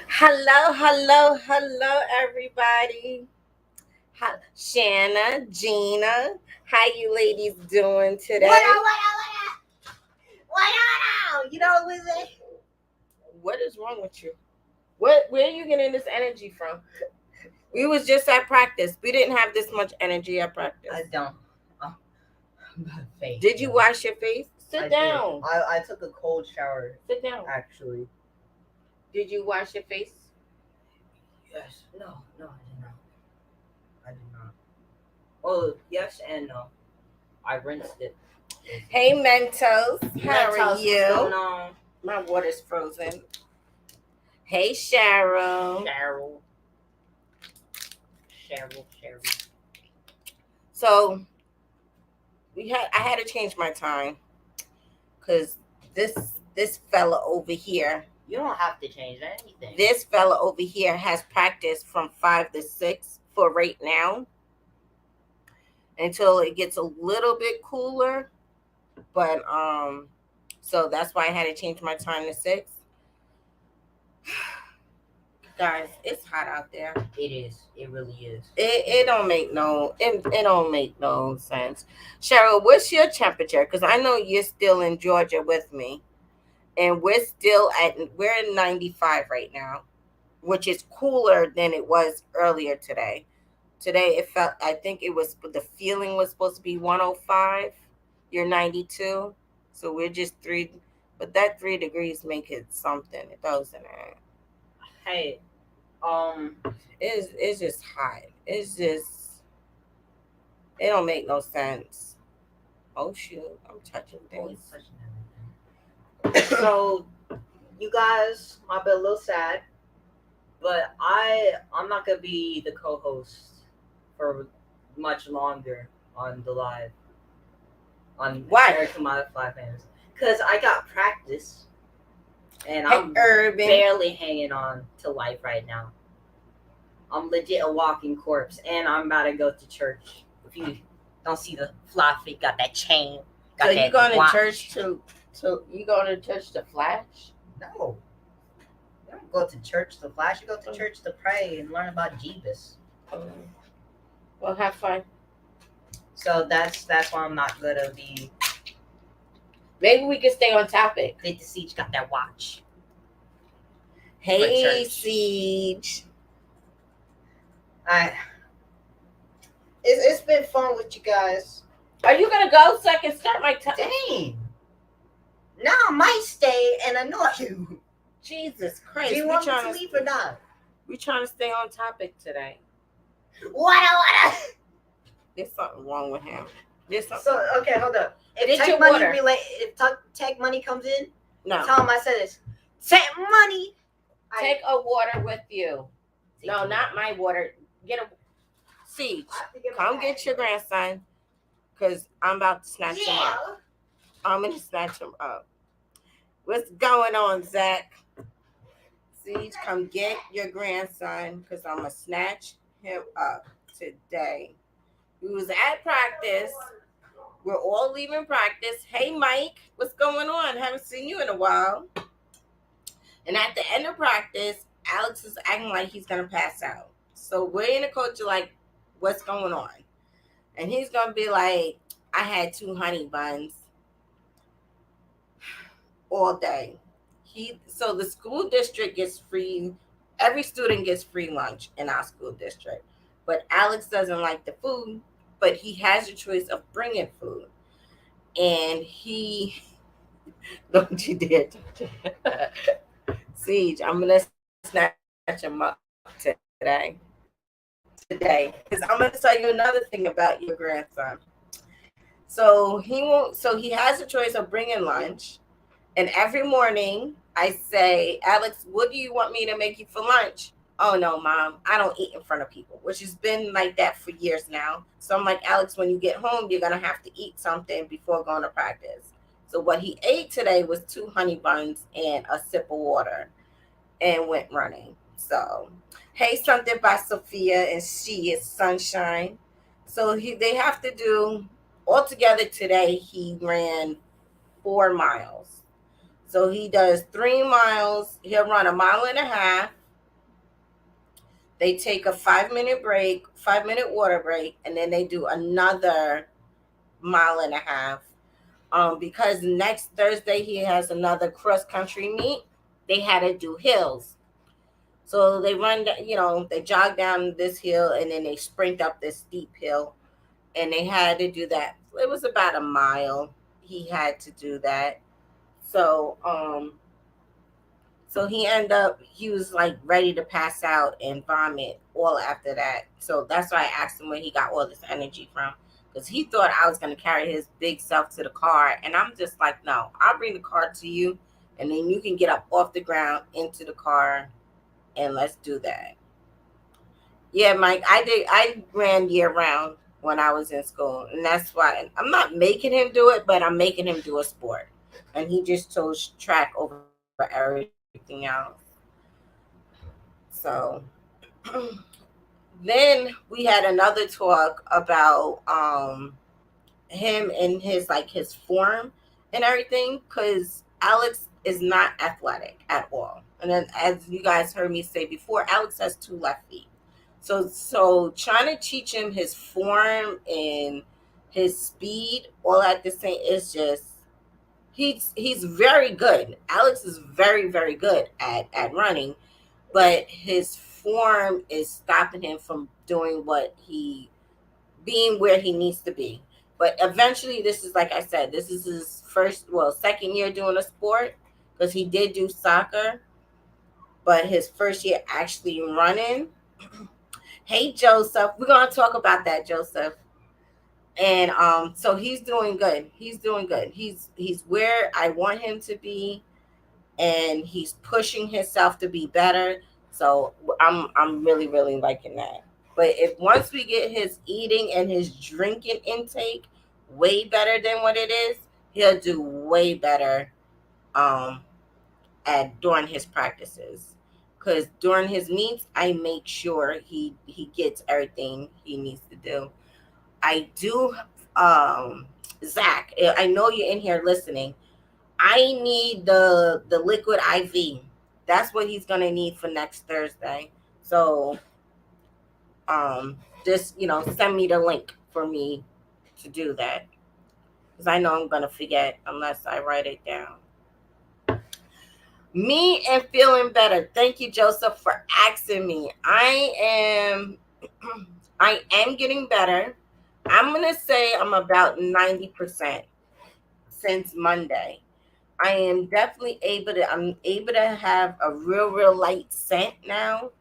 Hello, everybody. Shanna, Gina, how you ladies doing today? What up? You know what I'm saying? What is wrong with you? Where are you getting this energy from? We was just at practice. We didn't have this much energy at practice. I don't. Oh, my face. Did you wash your face? Sit down. I took a cold shower. Sit down. Actually. Did you wash your face? Yes. No, I did not. I did not. Well, yes and no. I rinsed it. Hey, Mentos. How are Mentos, what's you? going on? My water's frozen. Hey, Cheryl. Cheryl. So I had to change my time because this fella over here. You don't have to change anything. This fella over here has practice from 5 to 6 for right now until it gets a little bit cooler. But so that's why I had to change my time to 6. Guys, it's hot out there. It is. It really is. It don't make no sense. Cheryl, what's your temperature? Because I know you're still in Georgia with me, and we're in 95 right now, which is cooler than it was earlier today. Today I think the feeling was supposed to be 105. You're 92, so we're just 3, but that 3 degrees make it something. It doesn't. Hey, it's just hot. It don't make no sense. Oh shoot, I'm touching things. So, you guys might be a little sad, but I'm not gonna be the co-host for much longer on the live. On Why? American Modified Fans, because I got practice, and Hey, I'm Urban. barely hanging on to life right now. I'm legit a walking corpse, and I'm about to go to church. If you don't see the fluffy, got that chain. So you going to church to you going to church to flash? No. You don't go to church to flash. You go to church to pray and learn about Jesus. Well, have fun. So that's why I'm not gonna be. Maybe we can stay on topic. Fit the Siege got that watch. Hey, Siege. It's been fun with you guys. Are you gonna go so I can start my time? Dang. Now I might stay and annoy you. Jesus Christ. Do you want me to leave or not? We're trying to stay on topic today. What? There's something wrong with him. Okay, hold up. If tech money comes in, no. Tell him I said this. Tech money. Take a water with you. No, not my water. Get a Siege. Come get your grandson, because I'm about to snatch him up. I'm going to snatch him up. What's going on, Zach? Siege, come get your grandson, because I'm going to snatch him up today. We was at practice. We're all leaving practice. Hey, Mike, what's going on? Haven't seen you in a while. And at the end of practice, Alex is acting like he's going to pass out. So we're in the coach like, what's going on? And he's going to be like, I had 2 honey buns all day. So the school district gets free. Every student gets free lunch in our school district. But Alex doesn't like the food, but he has a choice of bringing food. And he, don't you dare touch it. Siege, I'm going to snatch him up today. Because I'm going to tell you another thing about your grandson. So he has a choice of bringing lunch. And every morning I say, Alex, what do you want me to make you for lunch? Oh, no, Mom, I don't eat in front of people, which has been like that for years now. So I'm like, Alex, when you get home, you're going to have to eat something before going to practice. So what he ate today was 2 honey buns and a sip of water and went running. So, hey, something by Sophia, and she is Sunshine. So they have to do, altogether today, he ran 4 miles. So he does 3 miles. He'll run 1.5 miles. They take a 5 minute break, 5 minute water break, and then they do another mile and a half. Because next Thursday he has another cross country meet. They had to do hills. So they they jog down this hill and then they sprint up this steep hill, and they had to do that. It was about a mile. He had to do that. So he was like ready to pass out and vomit all after that. So that's why I asked him where he got all this energy from. Because he thought I was going to carry his big self to the car. And I'm just like, no, I'll bring the car to you. And then you can get up off the ground into the car and let's do that. Yeah, Mike, I ran year round when I was in school. And that's why I'm not making him do it, but I'm making him do a sport. And he just chose track over everything else. So then we had another talk about him and his form and everything, because Alex is not athletic at all. And then, as you guys heard me say before, Alex has two left feet. So trying to teach him his form and his speed all at the same, is just, he's very good. Alex is very, very good at running, but his form is stopping him from doing what he being where he needs to be. But eventually, this is, like I said, this is his second year doing a sport, because he did do soccer, but his first year actually running. Hey, Joseph, we're gonna talk about that, Joseph. And so he's doing good. He's doing good. He's where I want him to be, and he's pushing himself to be better. So I'm really, really liking that. But if once we get his eating and his drinking intake way better than what it is, he'll do way better um at during his practices. Because during his meets, I make sure he gets everything he needs to do. I do. Zach, I know you're in here listening. I need the liquid IV. That's what he's gonna need for next Thursday. So just send me the link for me to do that, because I know I'm gonna forget unless I write it down. Me and feeling better. Thank you, Joseph, for asking me. I am getting better. I'm gonna say I'm about 90% since Monday. I am definitely I'm able to have a real light scent now.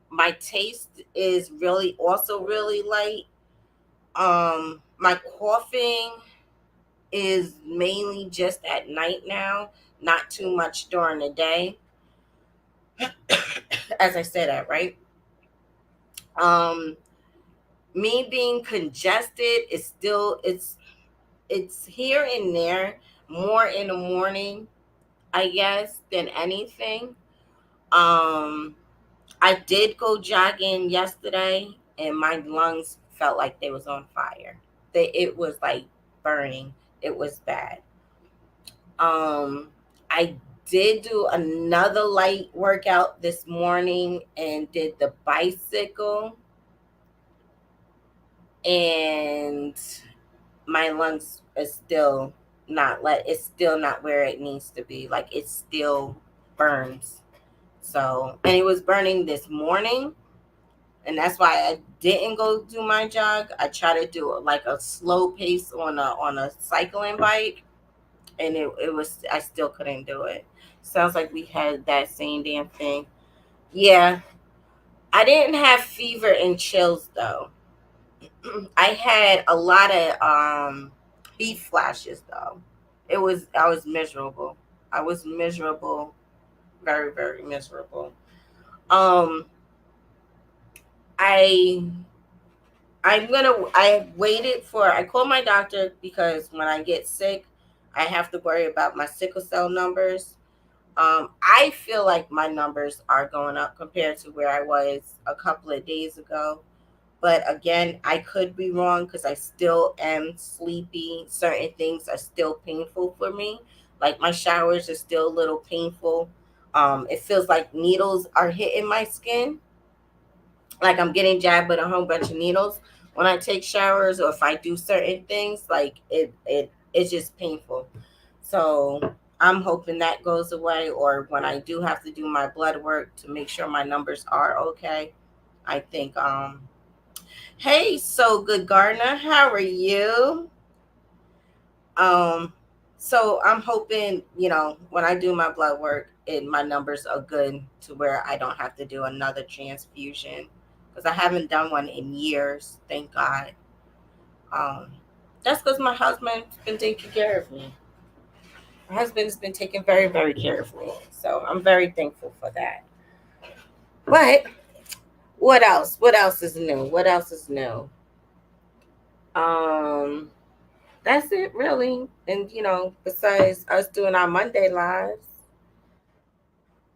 My taste is really also really light. My coughing is mainly just at night now, not too much during the day. As I said that, right? Um, Me being congested is still, it's here and there, more in the morning, I guess, than anything. Um, I did go jogging yesterday, and my lungs felt like they was on fire. It was like burning. It was bad. Um, I did do another light workout this morning and did the bicycle, and my lungs is still it's still not where it needs to be. Like, it still burns. So, and it was burning this morning, and that's why I didn't go do my jog. I try to do like a slow pace on a cycling bike, and it was, I still couldn't do it. Sounds like we had that same damn thing. Yeah, I didn't have fever and chills though. I had a lot of heat flashes though. I was miserable. I was miserable, very, very miserable. Um I I waited for, I called my doctor because when I get sick, I have to worry about my sickle cell numbers. I feel like my numbers are going up compared to where I was a couple of days ago. But again, I could be wrong because I still am sleepy. Certain things are still painful for me. Like, my showers are still a little painful. It feels like needles are hitting my skin. like I'm getting jabbed with a whole bunch of needles when I take showers or if I do certain things. Like it's just painful. So I'm hoping that goes away. Or when I do have to do my blood work to make sure my numbers are okay, I think. Hey, so good Gardner, how are you? Um, so I'm hoping, when I do my blood work, my numbers are good to where I don't have to do another transfusion because I haven't done one in years. Thank God. Um, that's because my husband's been taking care of me. My husband's been taking very, very care of me. So I'm very thankful for that. But what else? What else is new? What else is new? Um, that's it really. And besides us doing our Monday lives.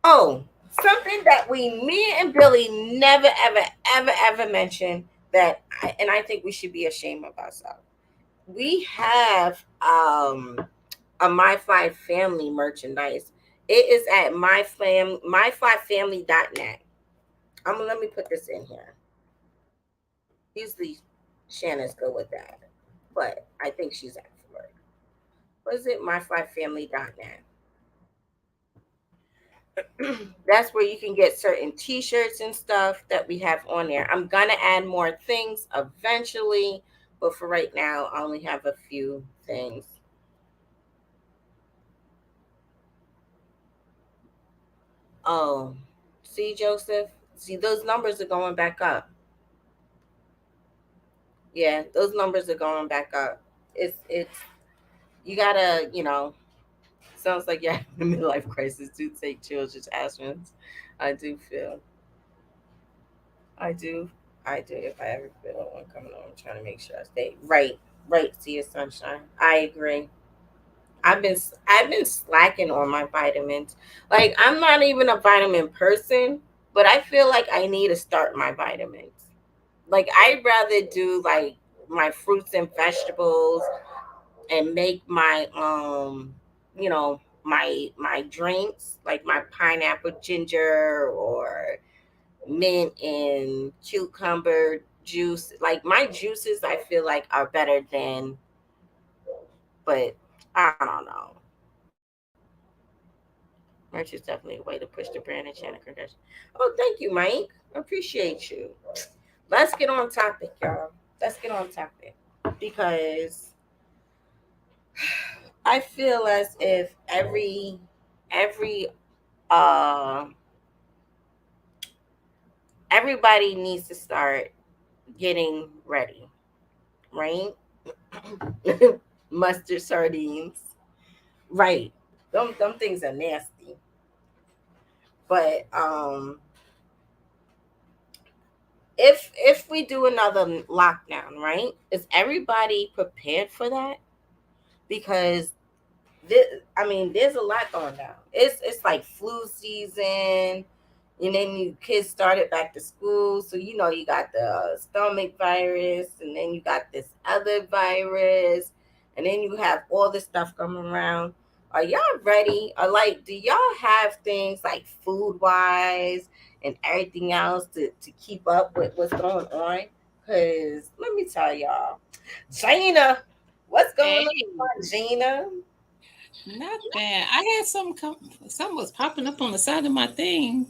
Oh, something that me and Billy never, ever, ever, ever mentioned and I think we should be ashamed of ourselves. We have a My Five Family merchandise. It is at myfivefamily.net. Let me put this in here. Usually Shannon's good with that, but I think she's at work. What is it? myfivefamily.net. That's where you can get certain t-shirts and stuff that we have on there. I'm gonna add more things eventually, but for right now I only have a few things. Oh, see, Joseph, see, those numbers are going back up. Yeah, those numbers are going back up. It's you gotta, sounds like you're having a midlife crisis. Do take children's aspirins. I do feel I do. I do. If I ever feel one coming on, I'm trying to make sure I stay right. See your sunshine. I agree. I've been slacking on my vitamins. Like I'm not even a vitamin person, but I feel like I need to start my vitamins. Like I'd rather do like my fruits and vegetables and make my my drinks like my pineapple ginger or mint and cucumber juice. Like my juices, I feel like are better than, but I don't know. Merch is definitely a way to push the brand and channel conversion. Oh, thank you, Mike. I appreciate you. Let's get on topic, y'all. Let's get on topic because I feel as if every uh everybody needs to start getting ready, right? Mustard sardines. Right. Them things are nasty. But if we do another lockdown, right? Is everybody prepared for that? Because this, I mean, there's a lot going down. It's like flu season, and then you kids started back to school, so you got the stomach virus, and then you got this other virus, and then you have all this stuff coming around. Are y'all ready? Or like, do y'all have things like food wise and everything else to keep up with what's going on? Cause let me tell y'all, Gina, what's going Hey, on, Gina? not bad. I had something was popping up on the side of my thing.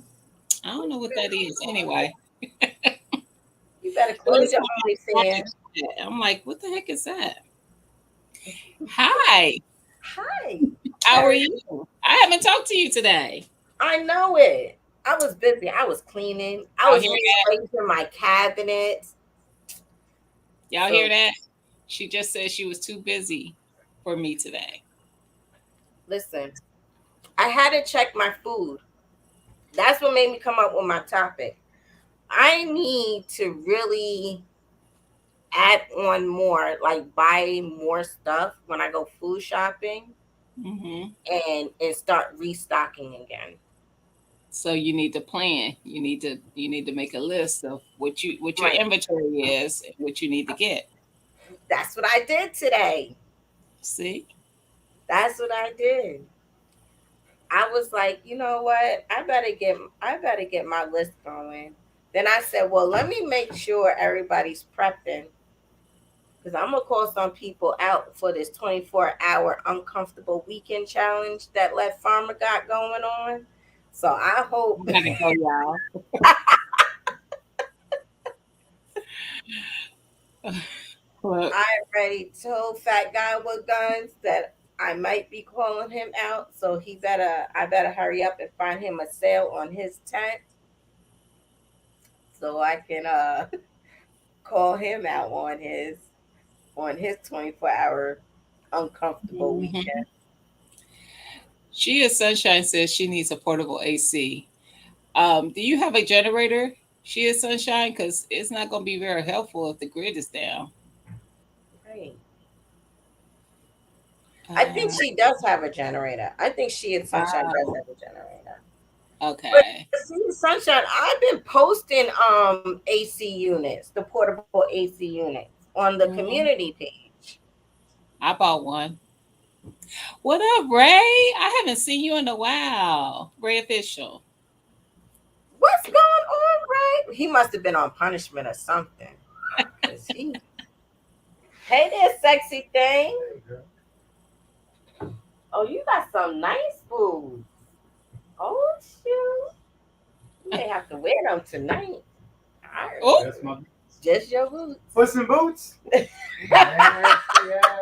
I don't know what that is. Anyway, You better it close was your something on the OnlyFans. chat. I'm like, what the heck is that? Hi, Hi. How how are are you? you? I haven't talked to you today. I know it. I was busy. I was cleaning. I Y'all was hear that? rearranging my cabinets. Y'all hear So that? She just said she was too busy for me today. listen, I had to check my food. That's what made me come up with my topic. I need to really add on more, like buy more stuff when I go food shopping Hmm. and start restocking again. So you need to plan. You need to make a list of what your Right. inventory is and what you need to get. That's what I did today. See? That's what I did. I was like, you know what? I better get my list going. Then I said, well, let me make sure everybody's prepping because I'm gonna call some people out for this 24-hour uncomfortable weekend challenge that Let Farmer got going on. So I hope Gotta go, y'all. Look, I already told Fat Guy with Guns that I might be calling him out. So I better hurry up and find him a sale on his tent so I can call him out on his 24-hour uncomfortable mhm. weekend. She is Sunshine says she needs a portable AC. Do you have a generator? She is Sunshine because it's not going to be very helpful if the grid is down. Right. I think Uh, she does have a generator. I think she and Sunshine does oh, have a generator. But okay. see, Sunshine, I've been posting AC units, the portable AC units on the Mhm. community page. I bought one. What up, Ray? I haven't seen you in a while. Ray Official. What's going on, Ray? He must have been on punishment or something. Cause he Hey there, sexy thing. Oh, you got some nice boots. Oh shoot. You may have to wear them tonight. Alright. Oh, That's my Just your boots. Puss in Boots. Yeah, yeah.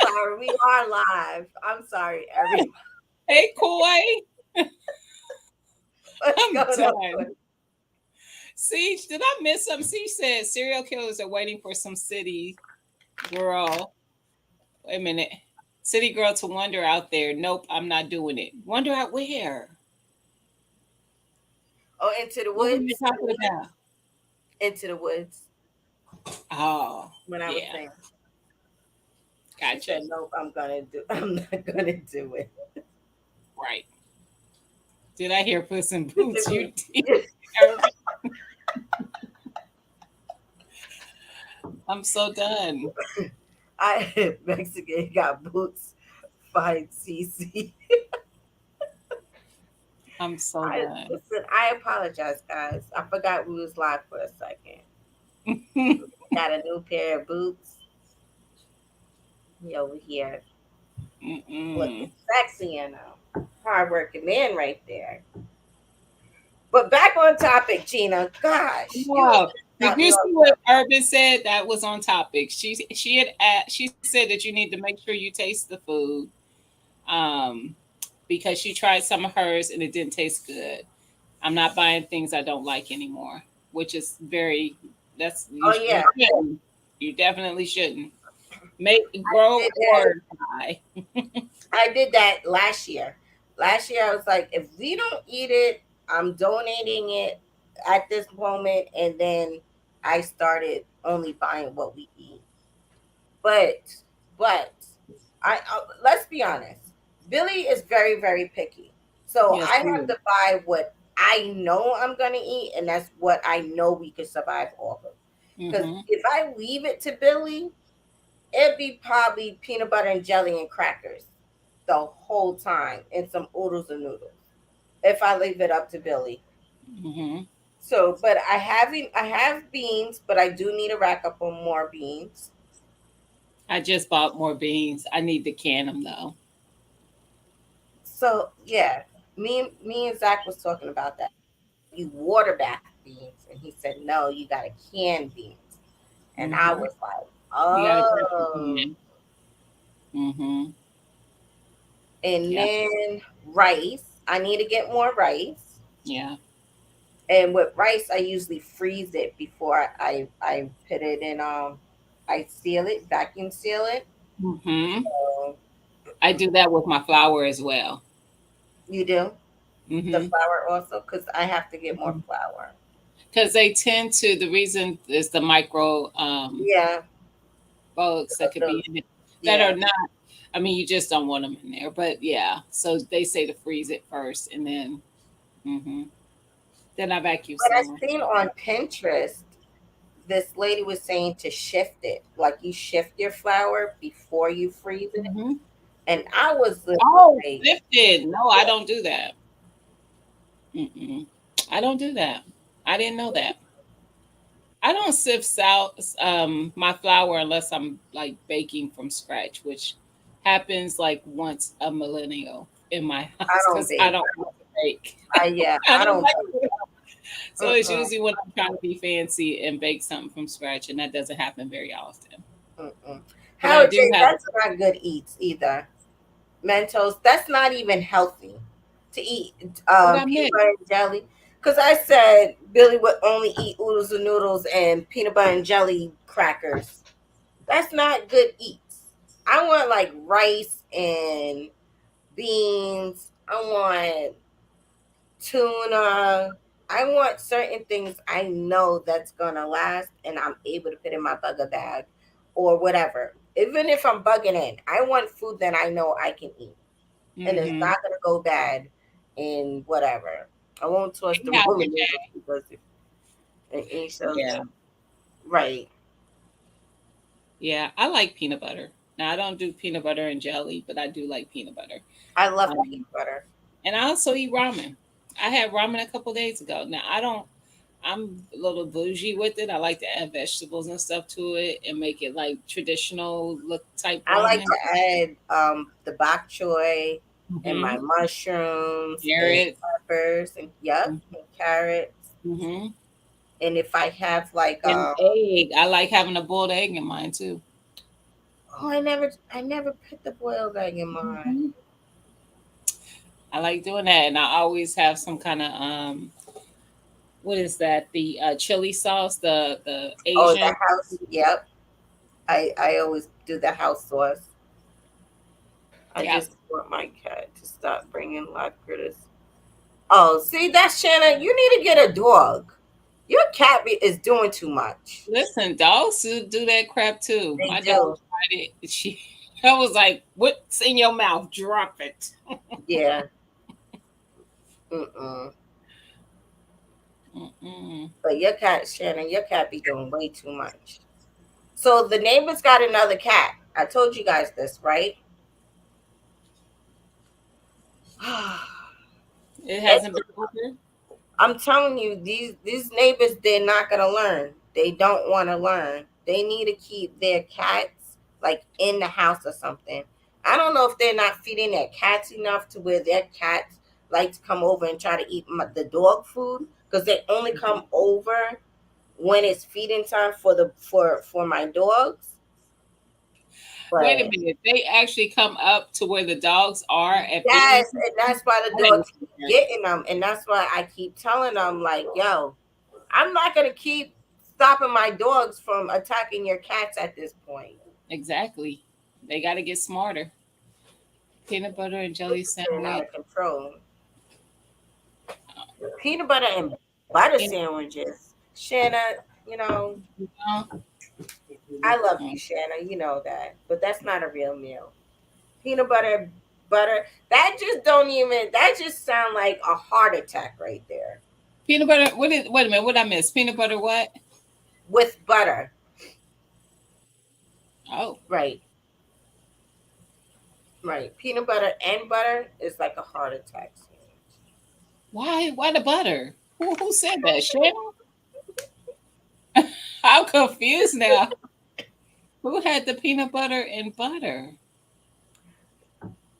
Sorry, we are live. I'm sorry, everybody. hey, Koi. What's I'm going on? done. Siege, did I miss something? Siege said serial killers are waiting for some city girl. Wait a minute. City girl to wander out there. Nope, I'm not doing it. Wander out where? Oh, into the What were you woods. talking about? Into the woods. Oh, When I was yeah, saying, she gotcha. said, "Nope, I'm gonna do. I'm not gonna do it." Right. Did I hear Puss in Boots? You did. Yes. I'm so done. I Mexican got boots. Fight CC. I'm so I done. listen. I apologize, guys. I forgot we was live for a second. Got a new pair of boots. He over here looking Mm-mm. sexy and hardworking man right there. But back on topic, Gina. Gosh, you Wow. Did got me you see off. what Urban said? That was on topic. She said that you need to make sure you taste the food, um, because she tried some of hers and it didn't taste good. I'm not buying things I don't like anymore, which is very that's Oh you yeah, shouldn't. You definitely shouldn't. Make grow did that. or die. I did that last year. Last year, I was like, if we don't eat it, I'm donating it at this moment. And then I started only buying what we eat. But, but, let's be honest. Billy is very, very picky. So Yes, I have you. to buy what I know I'm gonna eat, and that's what I know we could survive off of. Because Mm-hmm. if I leave it to Billy, it'd be probably peanut butter and jelly and crackers the whole time and some oodles and noodles if I leave it up to Billy. Mm-hmm. So, but I have beans, but I do need to rack up on more beans. I just bought more beans. I need to can them though. So yeah, me and Zach was talking about that. You water bath beans, and he said no, you got to can beans, and I Mm-hmm. was like, You got to prep the oh. can. Mm-hmm. And Yeah. then rice, I need to get more rice. Yeah. And with rice, I usually freeze it before I put it in. I seal it, vacuum seal it. Mm-hmm. So I do that with my flour as well. you do the Mm-hmm. flour also, because I have to get more flour. Because they tend to. The reason is the micro Yeah, bugs that could those, be in it that yeah. are not. I mean, you just don't want them in there. But yeah, so they say to freeze it first, and hmm then I vacuum But I seal seen on Pinterest this lady was saying to shift it, like you shift your flour before you freeze it. them. And I was Oh, like, sifted. No, I don't do that. Mm-mm. I don't do that. I didn't know that. I don't sift out my flour unless I'm like baking from scratch, which happens like once a millennial in my I house don't because I bake. don't want to bake. Yeah, I I don't don't like bake. it. So it's Mm-mm, usually when I'm trying to be fancy and bake something from scratch, and that doesn't happen very often. mm-mm. But I Howard J, do have that's not good eats either. Mentos, that's not even healthy to eat what I peanut meant. butter and jelly. Because I said Billy would only eat oodles and noodles and peanut butter and jelly crackers. That's not good eats. I want like rice and beans. I want tuna. I want certain things I know that's gonna last and I'm able to put in my bugger bag or whatever. Even if I'm bugging in, I want food that I know I can eat and it's Mm-hmm. not gonna go bad and whatever. I won't toss the Yeah, Roman noodles because it ain't so yeah, right. yeah. I like peanut butter. Now I don't do peanut butter and jelly, but I do like peanut butter. I love Um, peanut butter. and I also eat ramen. I had ramen a couple days ago. Now I don't. I'm a little bougie with it. I like to add vegetables and stuff to it and make it like traditional look type I like ramen. to add the bok choy and my Mm-hmm. mushrooms and Carrots. peppers and yup and carrots. Mm-hmm. And if I have like And egg. I like having a boiled egg in mine too. oh I never put the boiled egg in mine. Hmm. I like doing that, and I always have some kind of what is that? The chili sauce, the Oh, the Asian. house. Yep. I always do the house sauce. I Yeah. just want my cat to stop bringing live critters. Oh, see, that's Shanna. You need to get a dog. Your is doing too much. Listen, dogs do that crap too. They My dog do. tried it. She, I was like, "What's in your mouth? Drop it." Yeah. Mm-mm. Mm-mm. But your cat, Shannon, your cat be doing way too much. So the neighbor's got another cat. I told you guys this, right? It It's, hasn't been over. I'm telling you, these neighbors, they're not gonna learn. They don't want to learn. They need to keep their cats like in the house or something. I don't know if they're not feeding their cats enough to where their cats like to come over and try to eat the dog food because they only come over when it's feeding time for the for my dogs. Wait a But minute. They actually come up to where the dogs are and feeding. yes, and that's why the I didn't dogs see keep that. getting them, and that's why I keep telling them like, yo, I'm not gonna keep stopping my dogs from attacking your cats at this point. Exactly. They got to get smarter. Peanut butter and This jelly is getting out sandwich. of control. Peanut butter and butter You sandwiches, Shanna. You know, know, I love mm. you, Shanna. You know that, but that's not a real meal. Peanut butter, butter. That just don't even. That just sound like a heart attack right there. Peanut butter. What is? Wait a minute. What I miss? Peanut butter. What? With butter, Oh, right? Right. Peanut butter and butter is like a heart attack sandwich. why? Why the butter? Who said that? Shannon? I'm confused now. Who had the peanut butter and butter?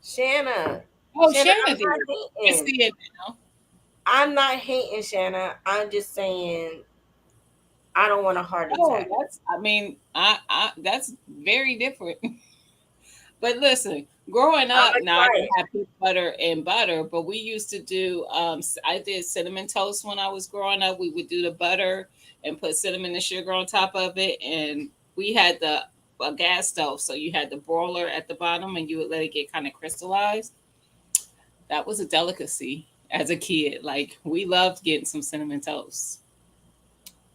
Shanna, Oh, Shanna, Shannon I'm did. not I hating. see it now. I'm not hating, Shanna. I'm just saying I don't want a heart Oh, attack. that's. I mean, I that's very different. But listen, growing I'm up, gonna now I try didn't it. have peanut butter and butter, but we used to do. I did cinnamon toast when I was growing up. We would do the butter and put cinnamon and sugar on top of it, and we had the a gas stove, so you had the broiler at the bottom, and you would let it get kind of crystallized. That was a delicacy as a kid. Like we loved getting some cinnamon toast.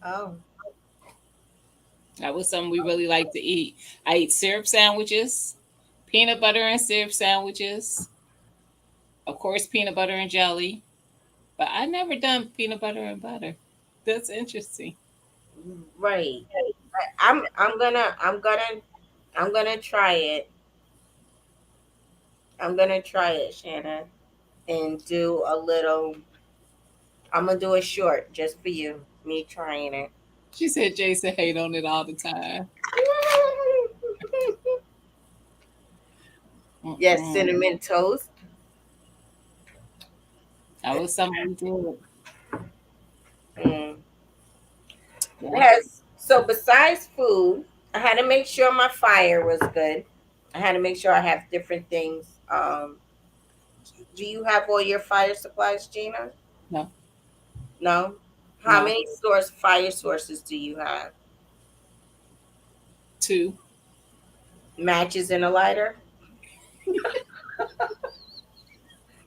Oh, That was something we really liked to eat. I ate syrup sandwiches, peanut butter and syrup sandwiches, of course, peanut butter and jelly. But I never done peanut butter and butter. That's interesting. right. I'm gonna try it. I'm gonna try it, Shannon, and do a little. I'm gonna do a short just for you. Me trying it. She said Jason hate on it all the time. Yes, Mm-mm. cinnamon toast. That was something we did. Mm. Yeah. Yes. So besides food, I had to make sure my fire was good. I had to make sure I have different things. Do you have all your fire supplies, Gina? No, No. How no. many fire sources do you have? Two. Matches and a lighter.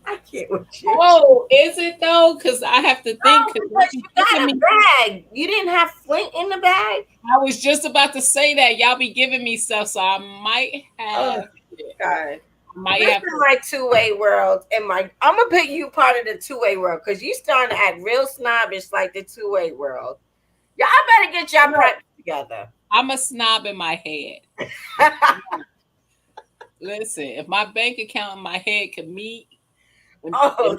I can't with you. Oh, is it though? Because I have to think. No, Because because you got a bag. You didn't have Flint in the bag. I was just about to say that y'all be giving me stuff, so I might Oh have. God. Might Listen, have to. my two-way world and my I'm gonna put you part of the two-way world because you starting to act real snobbish like the two-way world. Y'all better get y'all No, prep together. I'm a snob in my head. Listen, if my bank account and my head could meet and Oh,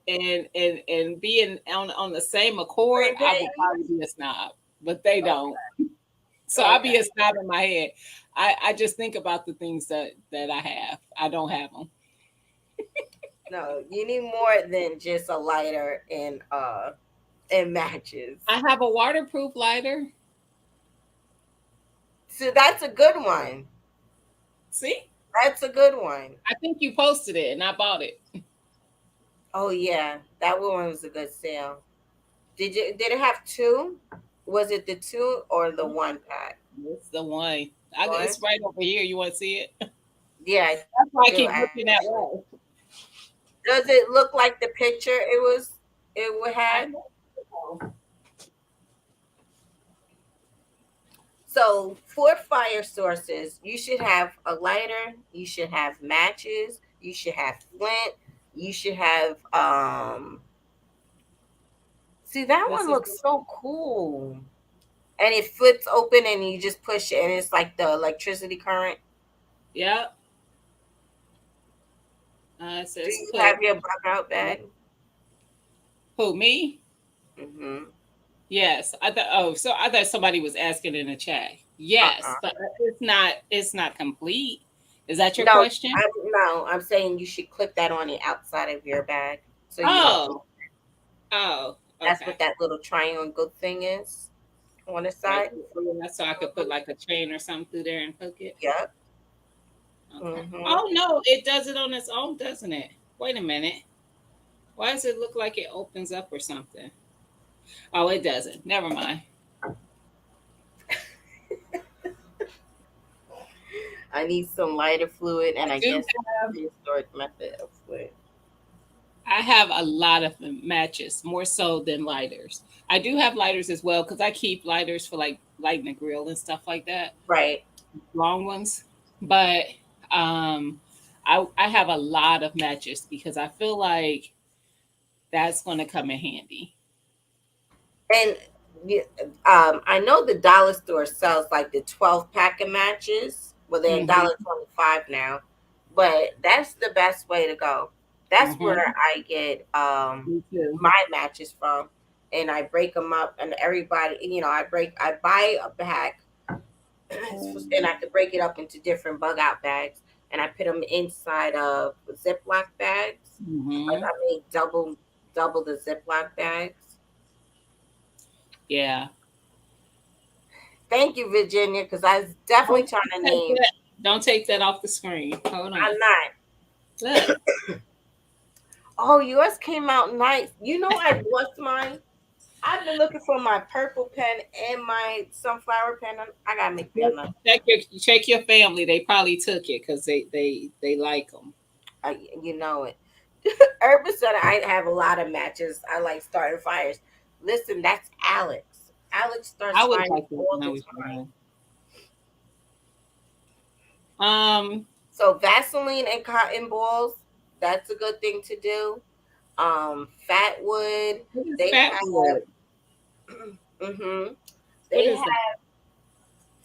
and and being on the same accord, same I would page. probably be a snob. But they don't. So I'll be Okay. a snob in my head. I just think about the things that I have. I don't have them. No, you need more than just a lighter and matches. I have a waterproof lighter. So that's a good one. See, That's a good one. I think you posted it and I bought it. Oh yeah, that one was a good sale. Did it have two? Was it the two or the one pack? It's the one. One? It's right over here. You want to see it? Yeah, I That's why I do keep looking at actually. one. Does it look like the picture I had? know. So for fire sources, you should have a lighter, you should have matches, you should have flint, you should have see that This one is looks so cool. And it flips open and you just push it and it's like the electricity current. yeah. It Do says you cook. have your bug out bag? Who me? Mm-hmm. Yes. I thought. Oh, so I thought somebody was asking in the chat. Yes, Uh-uh. but it's not. It's not complete. Is that your No, question? I'm saying you should clip that on the outside of your bag so you don't. Oh. Oh. That's what Okay. that little triangle thing is on the Right. side. That's so I could put like a chain or something through there and hook it. Yep. Okay. Mm-hmm. Oh no, it does it on its own, doesn't it? Wait a minute. Why does it look like it opens up or something? Oh, it doesn't. Never mind. I need some lighter fluid, I and I do guess have. prehistoric method of fluid. I have a lot of matches, more so than lighters. I do have lighters as well because I keep lighters for like lighting the grill and stuff like that, Right. long ones. But um, I have a lot of matches because I feel like that's going to come in handy. And I know the dollar store sells like the 12 pack of matches. Well, they're Hmm. $1.25 now, but that's the best way to go. That's where Hmm. I get Me too. my matches from, and I break them up, and everybody, I buy a bag, and I could break it up into different bug out bags, and I put them inside of Ziploc bags. Like Hmm. I made double the Ziploc bags. Yeah. Thank you, Virginia, because I was definitely Don't trying to take name. that. Don't take that off the screen. Hold on. I'm not. Look. Oh, yours came out nice. You know I lost mine. I've been looking for my purple pen and my sunflower pen. I gotta make me another. Check your family. They probably took it because they like them. You know it. Urban said I have a lot of matches. I like starting fires. Listen, that's Alex. Alex starts I was fires like that all when I the was time. young. Um, So Vaseline and cotton balls, that's a good thing to do. Fat wood, what is they fat have wood? mm-hmm. What They is that? have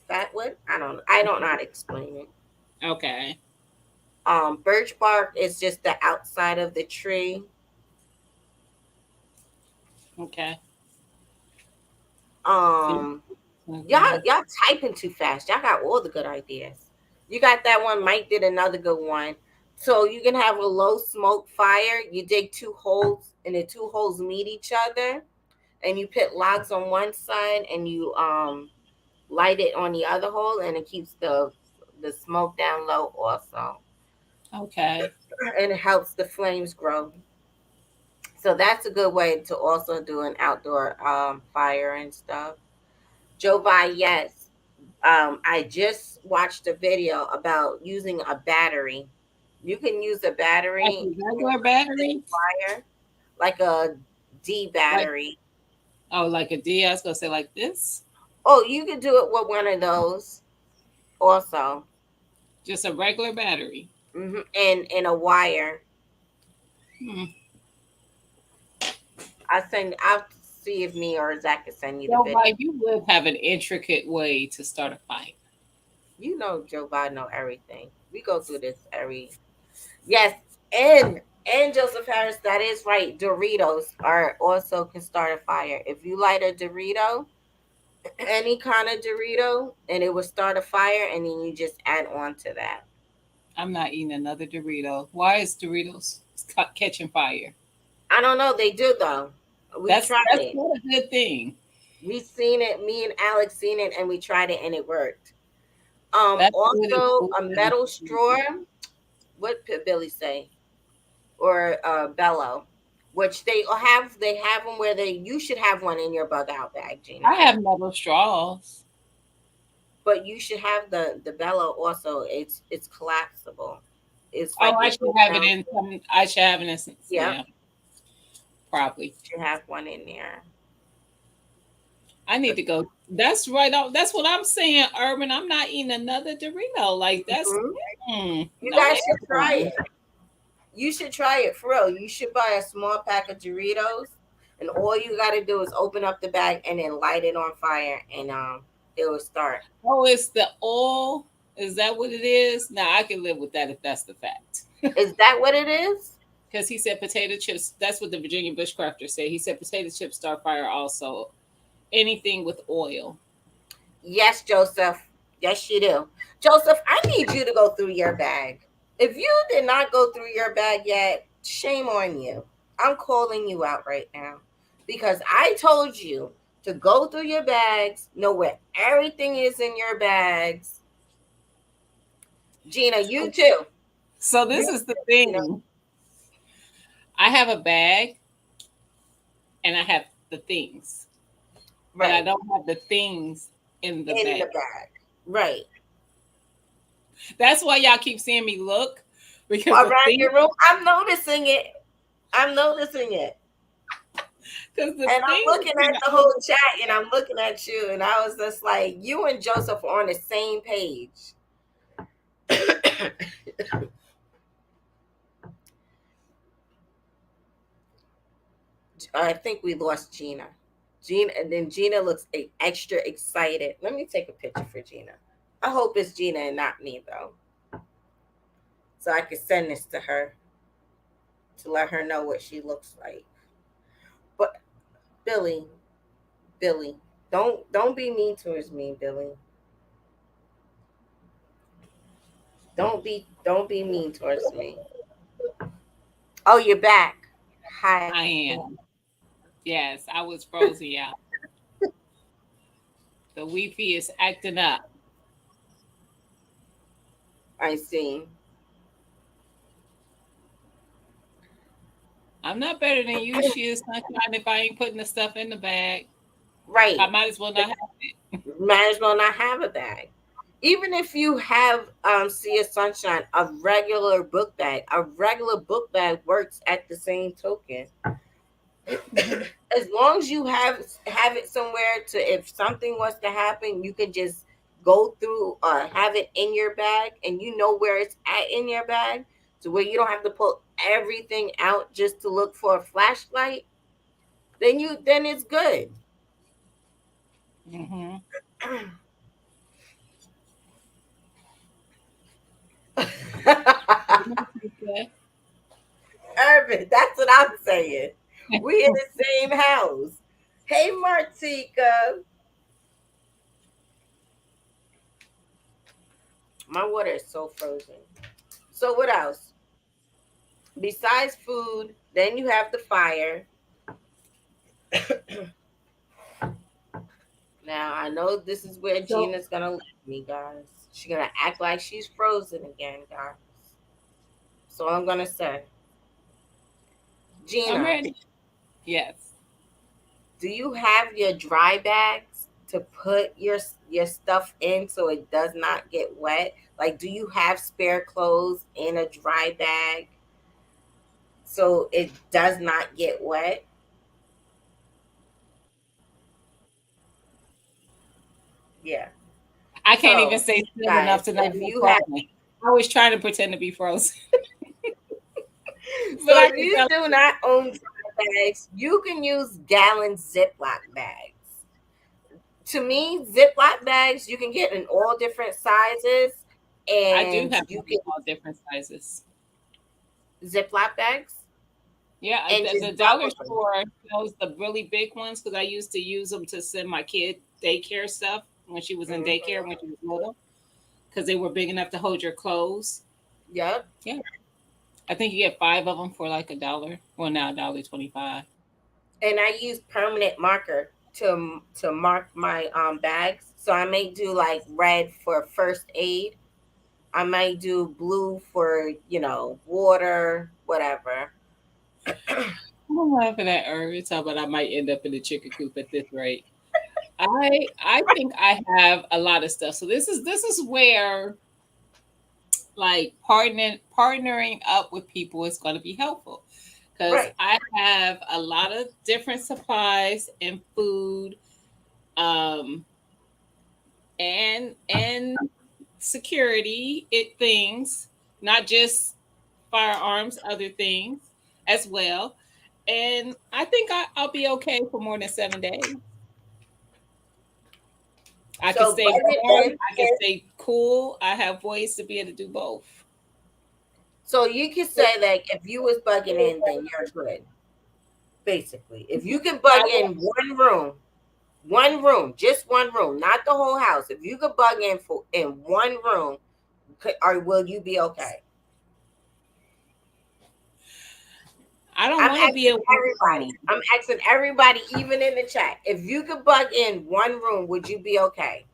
fat wood. I don't know how to explain it. Okay. Birch bark is just the outside of the tree. Okay. Um, Okay. y'all typing too fast. Y'all got all the good ideas. You got that one. Mike did another good one. So you can have a low smoke fire. You dig two holes, and the two holes meet each other, and you put logs on one side, and you light it on the other hole, and it keeps the smoke down low also, Okay. and it helps the flames grow. So that's a good way to also do an outdoor fire and stuff. Joe Vi, yes. I just watched a video about using a battery. You can use a Like battery a and regular set battery? fire, like a D Like, battery. oh, like a D. I was gonna say like this. Oh, you can do it with one of those also. Just a regular battery. And a wire. Hmm. I'll see if me or Zach can send you the So, video. like, you would have an intricate way to start a fire. You know Joe Biden know everything. We go through this every yes, and Joseph Harris, that is right. Doritos are also can start a fire. If you light a Dorito, any kind of Dorito, and it will start a fire, and then you just add on to that. I'm not eating another Dorito. Why is Doritos catching fire? I don't know, they do though. We That's tried that's it. not a good thing. We seen it. Me and Alex seen it, and we tried it, and it worked. That's good in Also food a that metal straw. What did Billy say? Or bellow, which they have them where they you should have one in your bug out bag, Gina. I have metal straws. But you should have the bellow also. It's collapsible. It's Oh, like I it should goes have it down. in some. I should have it in some. Yep, Yeah, probably. should have one in there. I need But to go. That's right. That's what I'm saying, Urban. I'm not eating another Dorito. Like that's mhm. You no guys should heaven. try it. You should try it for real. You should buy a small pack of Doritos, and all you got to do is open up the bag and then light it on fire, and it will start. Oh, it's the oil. Is that what it is? Now I can live with that if that's the fact. Is that what it is? Because he said potato chips. That's what the Virginia Bushcrafter said. He said potato chips start fire also. Anything with oil. Yes, Joseph. Yes, you do. Joseph, I need you to go through your bag. If you did not go through your bag yet, shame on you. I'm calling you out right now because I told you to go through your bags, know where everything is in your bags. Gina, you too. So You this is the too, Gina. thing. I have a bag and I have the things, but I Right. don't have the things in the In the bag. bag. Right. That's why y'all keep seeing me look because the Around things your room. I'm noticing it. I'm noticing it. because the And I'm things looking are at the whole chat and I'm looking at you, and I was just like, you and Joseph are on the same page. I think we lost Gina. Gina, and then Gina looks extra excited. Let me take a picture for Gina. I hope it's Gina and not me, though, so I can send this to her to let her know what she looks like. But Billy, Billy, don't be mean towards me, Billy. Don't be mean towards me. Oh, you're back. Hi. I am. Yes, I was frozen, y'all. The Wi-Fi is acting up. I see. I'm not better than you. She is sunshine if I ain't putting the stuff in the bag. I Right. might as well not have it. Might as well not have a bag. Even if you have Sea of Sunshine, a regular book bag works at the same token. Mhm. As long as you have it somewhere to, if something was to happen, you can just go through or have it in your bag, and you know where it's at in your bag, to where you don't have to pull everything out just to look for a flashlight. Then it's good. Mhm. tripping. That's what I'm saying. We in the same house. Hey, Martika. My water is so frozen. So what else? Besides food, then you have the fire. Now I know this is where So Gina's gonna leave me, guys. She's gonna act like she's frozen again, guys. So I'm gonna say, I'm Gina, ready. Yes. do you have your dry bags to put your stuff in so it does not get wet? Like, do you have spare clothes in a dry bag so it does not get wet? Yeah. I can't even So, stay still guys, enough to not if get you have frozen. I was trying to pretend to be frozen, but so I if can you tell. do not own dry bags, you can use gallon Ziploc bags. To me, Ziploc bags you can get in all different sizes, I do and have you them can all different sizes. Ziploc bags Yeah, and the just dollar double them. store knows the really big ones because I used to use them to send my kid daycare stuff when she was in Hmm. daycare when she was little because they were big enough to hold your clothes. Yep. Yeah, I think you get five of them for like a dollar. Well, now $1.25. And I use permanent marker to mark my bags. So I may do like red for first aid. I might do blue for water, whatever. I'm laughing at her. Talking about I might end up in the chicken coop at this rate. I think I have a lot of stuff. So this is where like partnering up with people is going to be helpful because Right. I have a lot of different supplies and food, um, and security things, not just firearms, other things as well. And I think I'll be okay for more than 7 days. I can So stay budget warm. in. I can stay cool. I have ways to be able to do both. So you can say like if you was bugging in, then you're good. Basically, if you can bug I will. in one room, just one room, not the whole house. If you could bug in for in one room, or will you be okay? I don't I'm want to be asking in one everybody. room. I'm asking everybody, even in the chat. If you could bug in one room, would you be okay?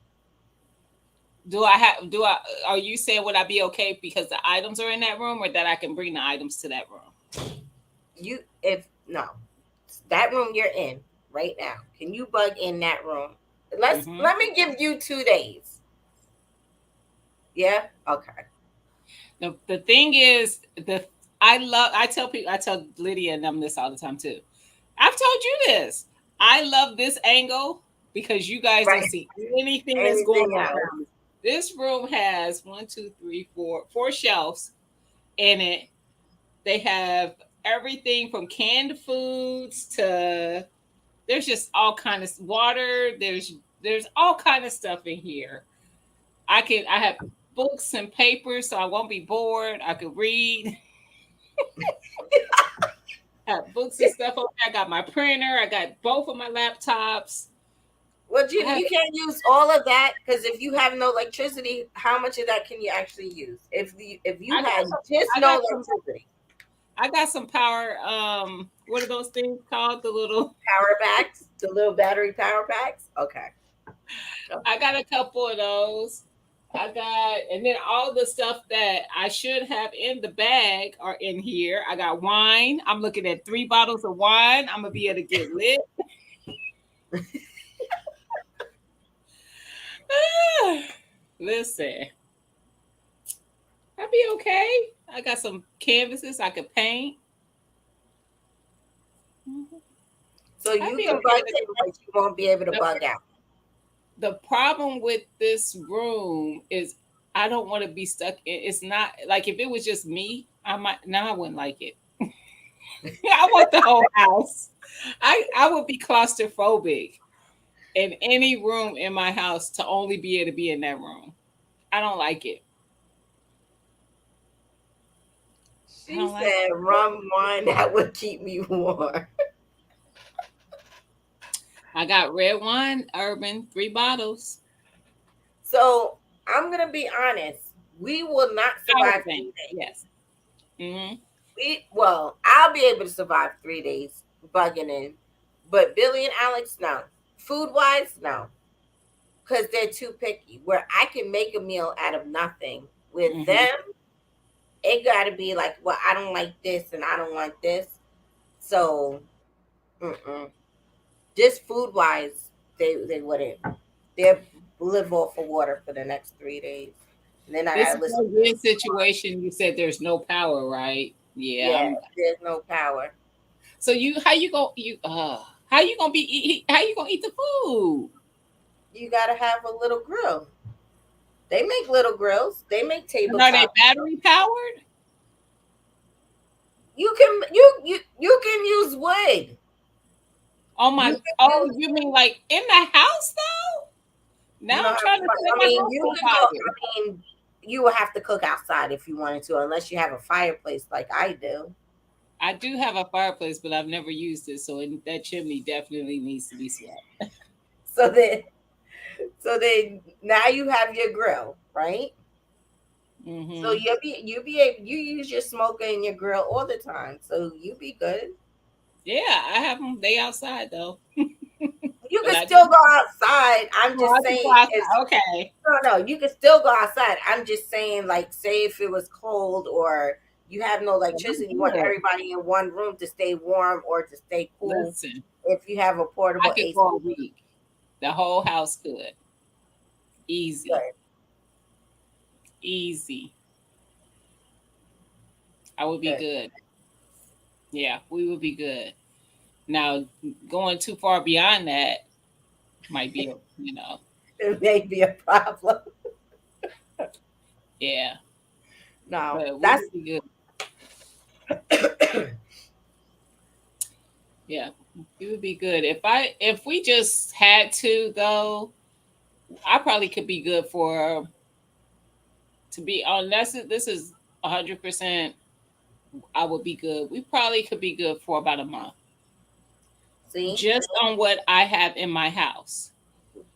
Do I have? Do I? Are you saying would I be okay because the items are in that room, or that I can bring the items to that room? You, if no, that room you're in right now, can you bug in that room? Hmm. Let me give you 2 days. Yeah. Okay. The thing is the I tell people, I tell Lydia and them this all the time too. I've told you this. I love this angle because you guys don't Right. see anything that's going Anything on else? around me. This room has one, two, three, four shelves in it. They have everything from canned foods to there's just all kind of water. There's all kind of stuff in here. I have books and papers so I won't be bored. I could read. I have books and stuff over there. I got my printer. I got both of my laptops. Well, I Gina, have you can't use all of that because if you have no electricity, how much of that can you actually use? If you I got had some just I no got some electricity, I got some power what are those things called? The little power packs, the little battery power packs. Okay. I Okay. got a couple of those. I got, and then all the stuff that I should have in the bag are in here. I got wine. I'm looking at 3 bottles of wine. I'm gonna be able to get lit. Listen, I'll be okay. I got some canvases I could paint. Mhm. So I'd you be can okay bug to in, but you won't be able to the, bug out. the problem with this room is I don't want to be stuck in it's not like if it was just me, I might now I wouldn't like it. I want the whole house. I would be claustrophobic in any room in my house to only be able to be in that room. I don't like it. I She don't like said rum wine that would keep me warm. I got red wine, urban, 3 bottles. So I'm gonna be honest. We will not survive Urban, 3 days. yes. Hmm. I'll be able to survive 3 days bugging in, but Billy and Alex, no. Food wise, no, because they're too picky. Where I can make a meal out of nothing with Hmm. them, it got to be like, well, I don't like this and I don't want this. So, just food wise, they wouldn't. They live off of water for the next 3 days, and then I This gotta is listen a to the weird song. situation. You said there's no power, right? Yeah. Yeah, there's no power. So how you gonna how you gonna eat the food? You gotta have a little grill. They make little grills. They make And are they tabletop. battery powered? You can use wood. Oh You my! can Oh, use you mean like in the house though? you Now know I'm how trying to set I my mean house you on can go fire. I mean you would have to cook outside if you wanted to, unless you have a fireplace like I do. I do have a fireplace, but I've never used it, so that chimney definitely needs to be swept. So then now you have your grill, right? So Hmm. you be able, you use your smoker and your grill all the time. So you be good. Yeah, I have them. They outside though, You but can I do. still go outside. I'm Oh, I just can go saying outside. it's Okay. no, you can still go outside. I'm just saying, like, say if it was cold or you have no Well, I'm electricity, you want good. everybody in one room to stay warm or to stay cool. Listen, If you have a I portable could AC, go a week. The whole house could. Easy. good, Easy. I would be good. good. Yeah, we would be good. Now, going too far beyond that might be, It may be a problem. yeah, No, but we that's would be good. Yeah, we would be good. If we just had to though, I probably could be good for to be honest. This is 100%. I would be good. We probably could be good for about a month, see, just on what I have in my house.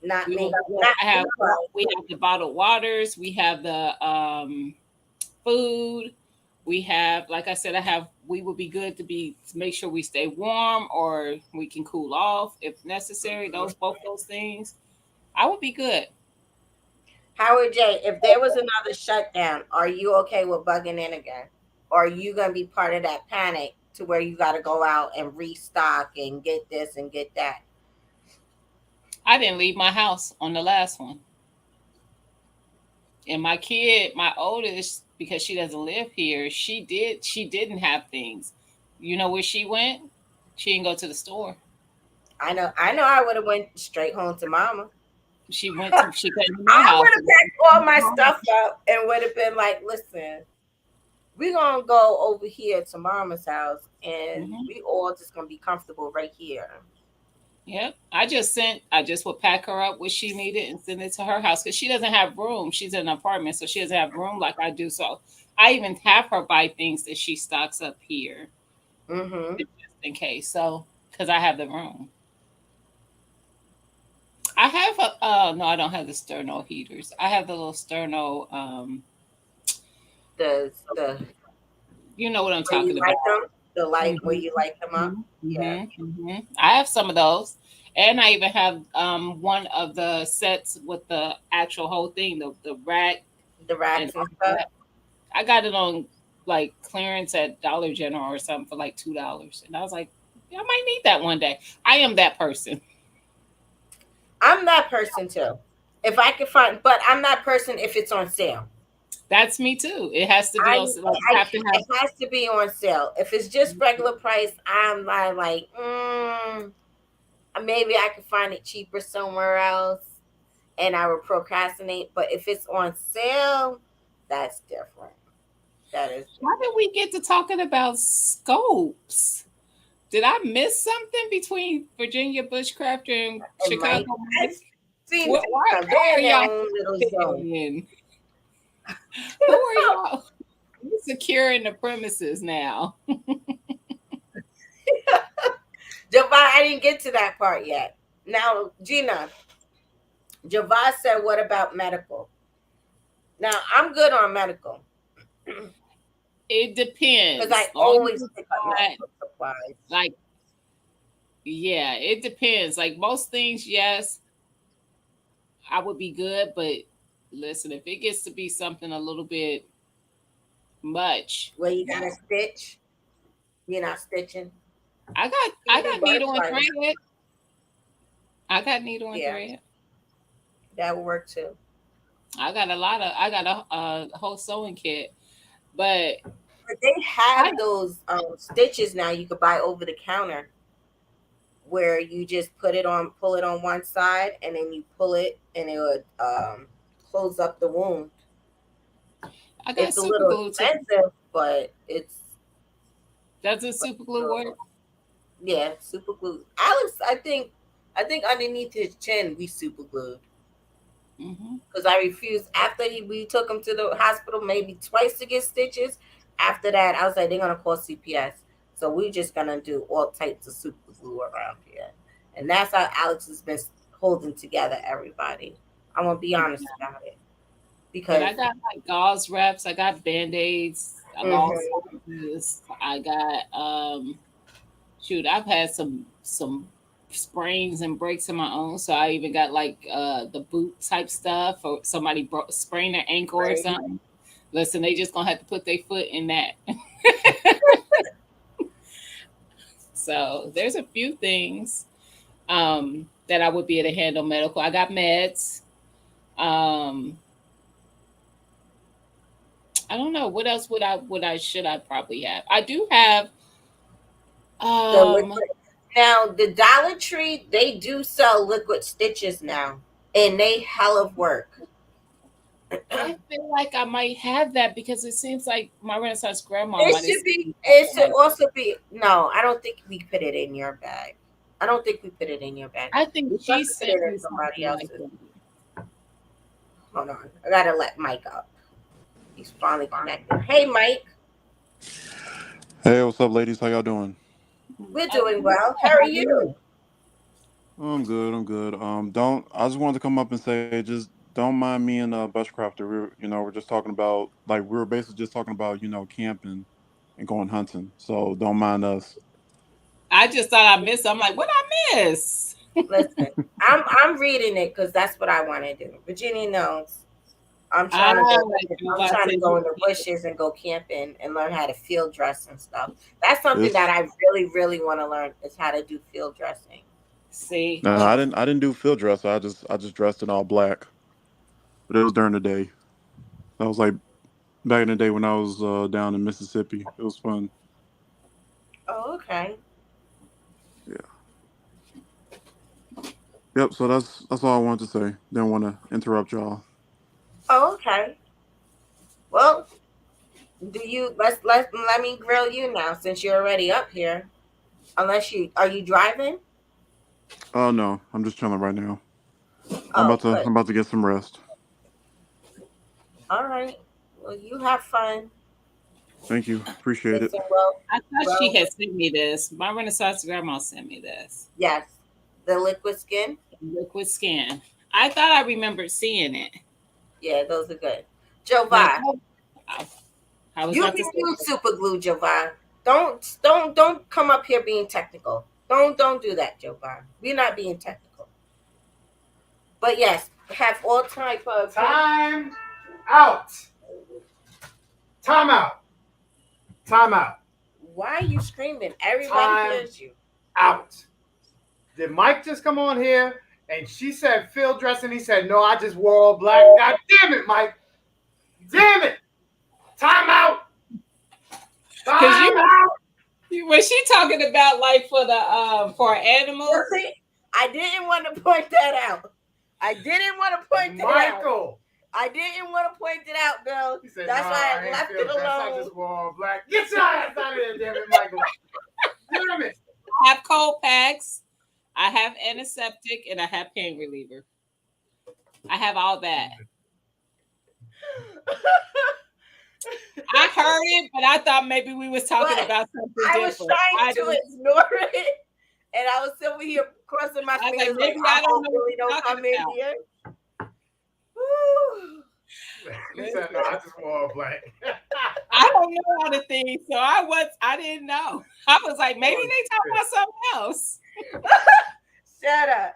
not We will me, be good. not me. We have the bottled waters. We have the food. We have, like I said, I have. We would be good to make sure we stay warm, or we can cool off if necessary. Both those things, I would be good. Howard J, if there was another shutdown, are you okay with bugging in again? Or are you gonna be part of that panic to where you got to go out and restock and get this and get that? I didn't leave my house on the last one, and my kid, my oldest, because she doesn't live here, she did. She didn't have things. You know where she went? She didn't go to the store. I know. I would have went straight home to mama. She came to my I house. would have packed all my stuff up and would have been like, listen, we're gonna go over here to mama's house and Hmm. we all just gonna be comfortable right here. Yep. I just would pack her up what she needed and send it to her house because she doesn't have room. She's in an apartment, so she doesn't have room like I do. So I even have her buy things that she stocks up here Mm-hmm. just in case. So, because I have the room. I have no, I don't have the sterno heaters. I have the little sterno, The you know what I'm where you talking about. like them, the light where Hmm. you light them up. Hmm. Yeah, Hmm. I have some of those. And I even have one of the sets with the actual whole thing, the rack the and racks and all stuff. that. I got it on like clearance at Dollar General or something for like $2. And I was like, yeah, I might need that one day. I am that person. I'm that person too. If I can find, but I'm that person if it's on sale. That's me too. It has to be I, on like I I have to have. it has to be on sale. If it's just regular price, I'm not like, maybe I could find it cheaper somewhere else, and I would procrastinate. But if it's on sale, that's different. That is How did we get to talking about scopes? Did I miss something between Virginia Bushcrafter and it might. Chicago Mike? See, Why they're are in their y'all own little zone. in? Who are y'all? You're securing the premises now. Javon, I didn't get to that part yet. Now, Gina, Javon said, what about medical? Now, I'm good on medical It because I depends. Long as always it's pick up not medical supplies. like, yeah, it depends. Like most things, yes, I would be good, but listen, if it gets to be something a little bit much, Where you got to stitch, you're not stitching. I Even got needle and butterfly, thread. I got needle and yeah, thread. that will work too. I got a whole sewing kit, but But they I have those stitches now you could buy over the counter where you just pull it on one side, and then you pull it, and it would close up the wound. I got It's a super little glue too. expensive, but it's Does it but super it's glue work? doable. Yeah, super glue. Alex, I think underneath his chin we super glued Hmm. because I refused after we took him to the hospital maybe twice to get stitches. After that, I was like, they're gonna call CPS, so we're just gonna do all types of super glue around here, and that's how Alex has been holding together everybody. I'm gonna be honest about it But because I got like gauze wraps. I got band-aids along mhm, sizes. I got shoot, I've had some sprains and breaks of my own. So I even got like the boot type stuff, or somebody sprained their ankle or right. something. Listen, they just gonna have to put their foot in that. So there's a few things that I would be able to handle medical. I got meds. Um, I don't know what else would I should I probably have. I do have The um liquid. Now the Dollar Tree, they do sell liquid stitches now, and they hell of work. I feel like I might have that because it seems like my Renaissance grandma It might have should sent be. me It something should like that. also be. No, I don't think we put it in your bag. I don't think we put it in your bag. I think We she must have put it sent in me somebody something like else's. that. Hold on, I gotta let Mike up. He's finally connected. Hey, Mike, Hey, what's up, ladies? How y'all doing? we're Uh, doing yeah, well. How are how are you? you? Oh, I'm good. I'm good. Don't. I just wanted to come up and say, just don't mind me and Bushcrafter. We're just talking about like we were basically just talking about camping and going hunting. So don't mind us. I just thought I missed. I'm like, what I miss? Listen, I'm reading it because that's what I want to do. Virginia knows. I'm Ah, trying to go. I'm July trying to said go you in the bushes and go camping and learn how to field dress and stuff. That's something that It's. I really, really want to learn is how to do field dressing. see. No, I didn't do field dress. I just dressed in all black. But it was during the day. That was like back in the day when I was down in Mississippi. It was fun. Oh, okay. Yeah. Yep. So that's all I wanted to say. Didn't want to interrupt y'all. Oh, okay. Well, do you let me grill you now since you're already up here. Unless you are you driving? Oh no, I'm just chilling right now. I'm Oh, about to good. I'm about to get some rest. All right. Well, you have fun. Thank you. Appreciate it. Listen, well, I thought she well, had sent me this. My Renaissance grandma sent me this. yes. The liquid skin. Liquid skin. I thought I remembered seeing it. Yeah, those are good. But Jova, I was you about to can say use super glue, Jovan. Don't come up here being technical. Don't do that, Jovan. We're not being technical. But yes, have all type of Time out. Time out. Time out. why are you screaming? Everybody Time hears you. out. Did Mike just come on here and she said field dressing? He said, no, I just wore all black. God damn it, Mike. Damn it. Time out. because Time out. was she talking about like for Well, animals? see, I didn't want to point that out. I didn't want to point it out. Michael. I didn't want to point it out, Bill. He said, That's no, why I I ain't left field it dressing. I alone. just wore all black. Get your ass out of here, damn it, Michael. Damn it. I have cold packs, I have antiseptic, and I have pain reliever. I have all that. I heard it, but I thought maybe we was talking But about something I was different. trying to ignore it, and I was over here crossing my I was like, fingers like maybe I I don't hope know what Billy you're don't talking come in about. here. Woo. He said, "No, I just wore all black." I don't know all the things, so I didn't know. I was like, maybe Oh, they talk shit. about something else. Shut up.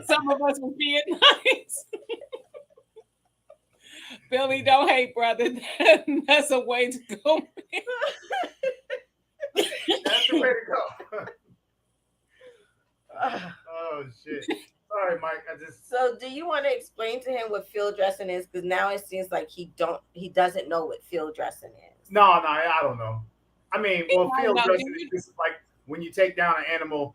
Some of us was being nice. Billy, don't hate, brother. That's a way to go. That's the way to go. Oh shit. Sorry, Mike. I just So, do you want to explain to him what field dressing is? Because now it seems like he doesn't know what field dressing is. no, I don't know. I mean, well, I field know, dressing dude. is just like when you take down an animal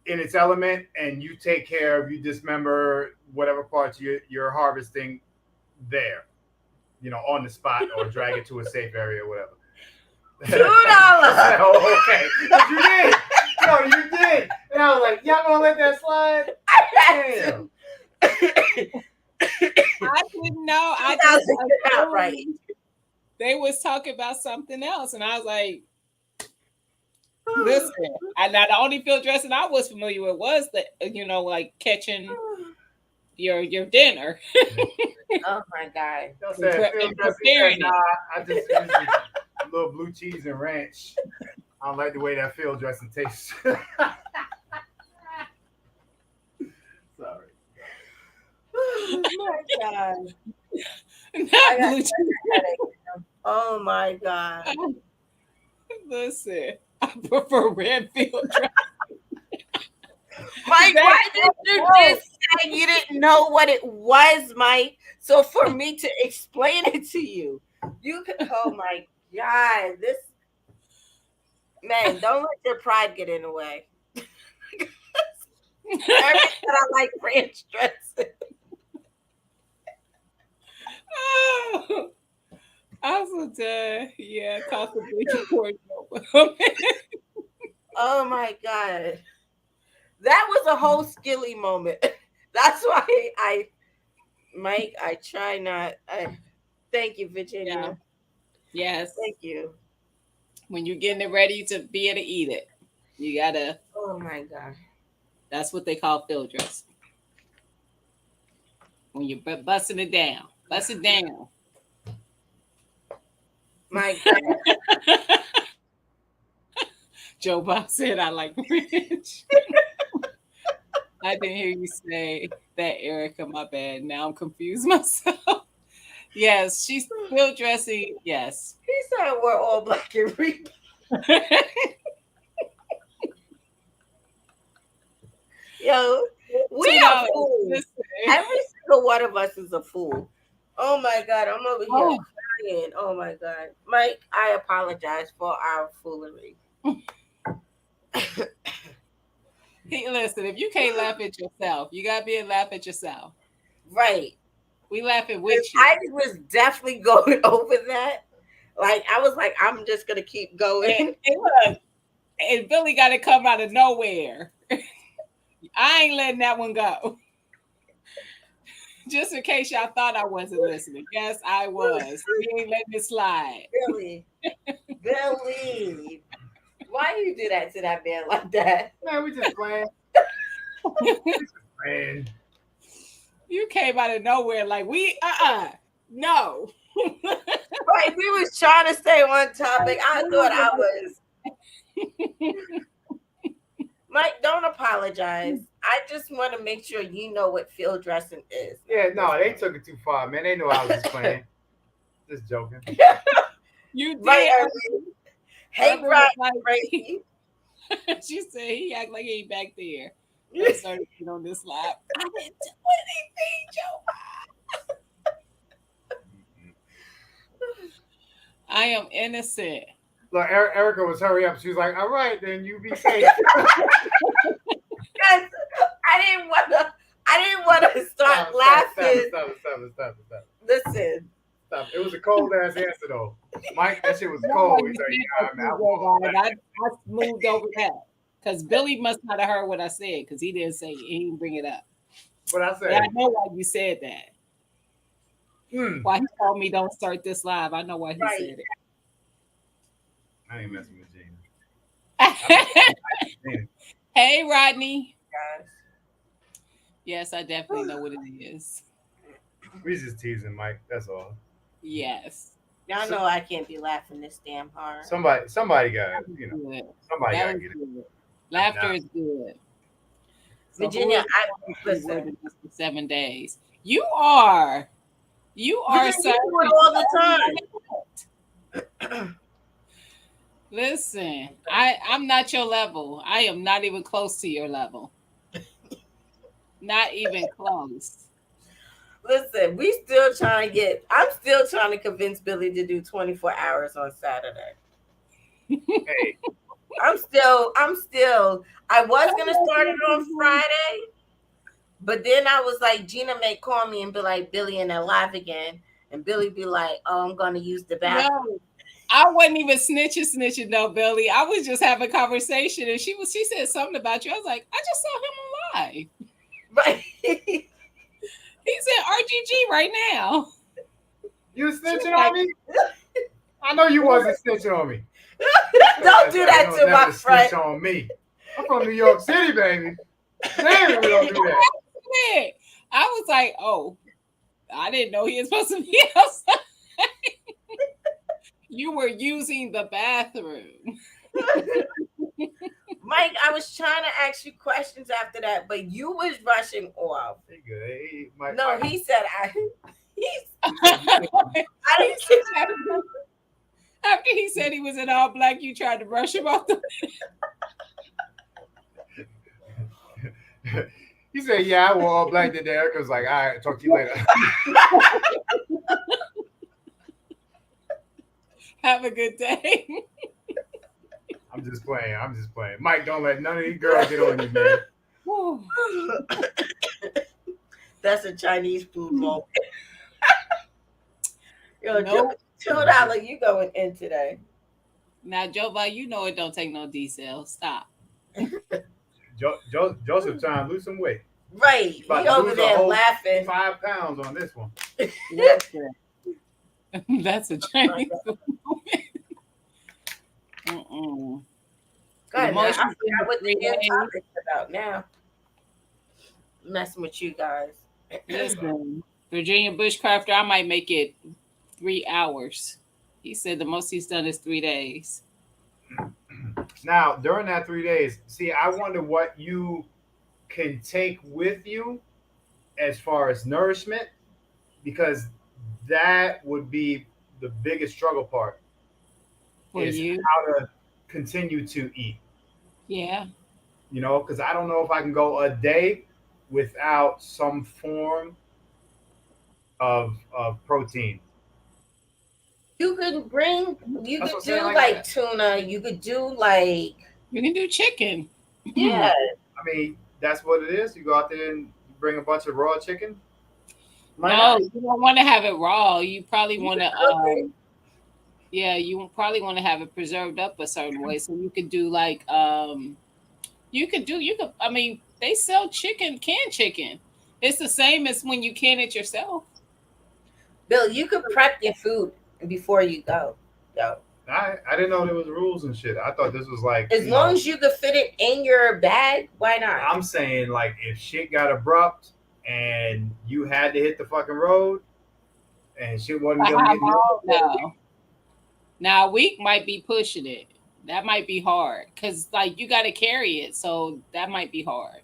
in its element and you take care of, you dismember whatever parts you're harvesting there, on the spot or drag it to a safe area or whatever. $2. Oh, okay. But you did. No, you did. And I was like, y'all gonna let that slide? Damn. I didn't know. I That just was not right. they was talking about something else, and I was like, listen. And now the only field dressing I was familiar with was the like catching your dinner. Oh my god. Y'all said field dressing. Preparing Nah, it. I just use a little blue cheese and ranch. I don't like the way that field dressing tastes. Sorry. Oh my god. Not I got blue such a headache. Oh my god. cheese. Listen, I prefer red field dressing. Mike, why did you just say you didn't know what it was, Mike? So for me to explain it to you, you could. Oh my god, this man! Don't let your pride get in the way. Eric said I like ranch dressing. Oh, I'm so done. Yeah, cost of bleaching pork. Oh my god, that was a whole skilly moment. That's why Mike, I try not. Thank you, Virginia. Yeah. Yes. Thank you. When you're getting it ready to be able to eat it, you gotta. Oh my god. That's what they call field dressing. When you're busting it down, bust it down. My god. Joe Bob said, "I like ranch." I didn't hear you say that, Erica. My bad. Now I'm confused myself. Yes, she's field dressing. Yes. He said we're all black and reap. Yo, we are fools. Listen. Every single one of us is a fool. Oh my god, I'm over here Oh. crying. Oh my god. Mike, I apologize for our foolery. Hey, listen, if you can't laugh at yourself, you gotta be able to laugh at yourself. Right. We laughing with you. I was definitely going over that. Like I was like, I'm just gonna keep going. And look, and Billy got to come out of nowhere. I ain't letting that one go. Just in case y'all thought I wasn't listening. Yes, I was. We ain't letting it slide. Billy. Billy. Why you do that to that man like that? Man, we just playing. Man. You came out of nowhere like no. Right, we was trying to stay on topic. I thought I was. Mike, don't apologize. I just want to make sure you know what field dressing is. Yeah, no, they took it too far, man. They knew I was just playing. Just joking. You did. Right, hey, Brian, Like, Brady. she said he act like he ain't back there. I started getting on this lap. I didn't do anything, Joe. I am innocent. Look, Erica was hurry up. She was like, "All right, then you be safe." Yes, I didn't want to start laughing. Stop. Listen, Stop. It was a cold ass answer though. Mike, that shit was cold. He's like, I moved over that because Billy must not have heard what I said because he didn't say he didn't bring it up. What I But said. I know why you said that. Hmm. Why he told me don't start this live. I know why he Right, said I ain't messing with Gina. I'm messing it. with Gina. Hey, Rodney. guys. Yes, I definitely know what it is. We just teasing Mike. That's all. Yes. Y'all So, know I can't be laughing this damn hard. somebody got That was you know good. somebody got That to was get it. good. Now Laughter is good. So who Virginia, is I going to the word listen. in just for 7 days? You are. You are, Virginia, sir. you do it 'Cause all you the already time. know it. Listen, I'm not your level. I am not even close to your level. Not even close. Listen, we still trying to get. I'm still trying to convince Billy to do 24 hours on Saturday. hey, I'm still. I was Don't gonna let start it on me Friday, but then I was like, Gina may call me and be like, Billy and they're live again, and Billy be like, oh, I'm gonna use the bathroom. No, I wasn't even snitching though, Billy. I was just having a conversation, and she said something about you. I was like, I just saw him on live. Right? He's in RGG right now. you She was snitching on like, me? I know you wasn't snitching on me. Don't do that Don't to my never friend. snitch on me. I'm from New York City, baby. Damn, we don't do that. I was like, oh, I didn't know he was supposed to be outside. You were using the bathroom. Mike, I was trying to ask you questions after that, but you was rushing off. Hey, good. Hey, Mike, No, Mike. he said I. he I didn't said get after he said he was in all black, you tried to brush him off the. He said, "Yeah, I wore all black today." Erica was like, "All right, talk to you later." Have a good day. I'm just playing. I'm just playing. Mike, don't let none of these girls get on you, man. That's a Chinese food moment. Yo, Nope. $2, you going in today? Now, Jova, you know it don't take no diesel. Stop. Joseph trying to lose some weight. Right, He's he about to over lose a there whole laughing. 5 pounds on this one. Listen. That's a Chinese food. Mm-mm. God, The now, I most you do forgot is what the 3 damn days. topic's about now. Messing with you guys. Listen, Virginia Bushcrafter, I might make it 3 hours. He said the most he's done is 3 days. Now, during that 3 days, see, I wonder what you can take with you as far as nourishment, because that would be the biggest struggle part For is you. how to continue to eat. Yeah. Because I don't know if I can go a day without some form of protein. You could bring, you That's could what I'm saying. do Like, like tuna. You could do like, You can do chicken. yeah. I mean, that's what it is. You go out there and you bring a bunch of raw chicken. Why No, not? you don't want to have it raw. You probably You want could to cook it. yeah, you probably want to have it preserved up a certain way. So you could do like you could I mean, they sell chicken, canned chicken. It's the same as when you can it yourself. Bill, you could prep your food before you go. Yo. I didn't know there was rules and shit. I thought this was like, As long as you could fit it in your bag, why not? I'm saying, like, if shit got abrupt and you had to hit the fucking road and shit wasn't But gonna how get long milked, though? Now a week might be pushing it. That might be hard because like you got to carry it, so that might be hard.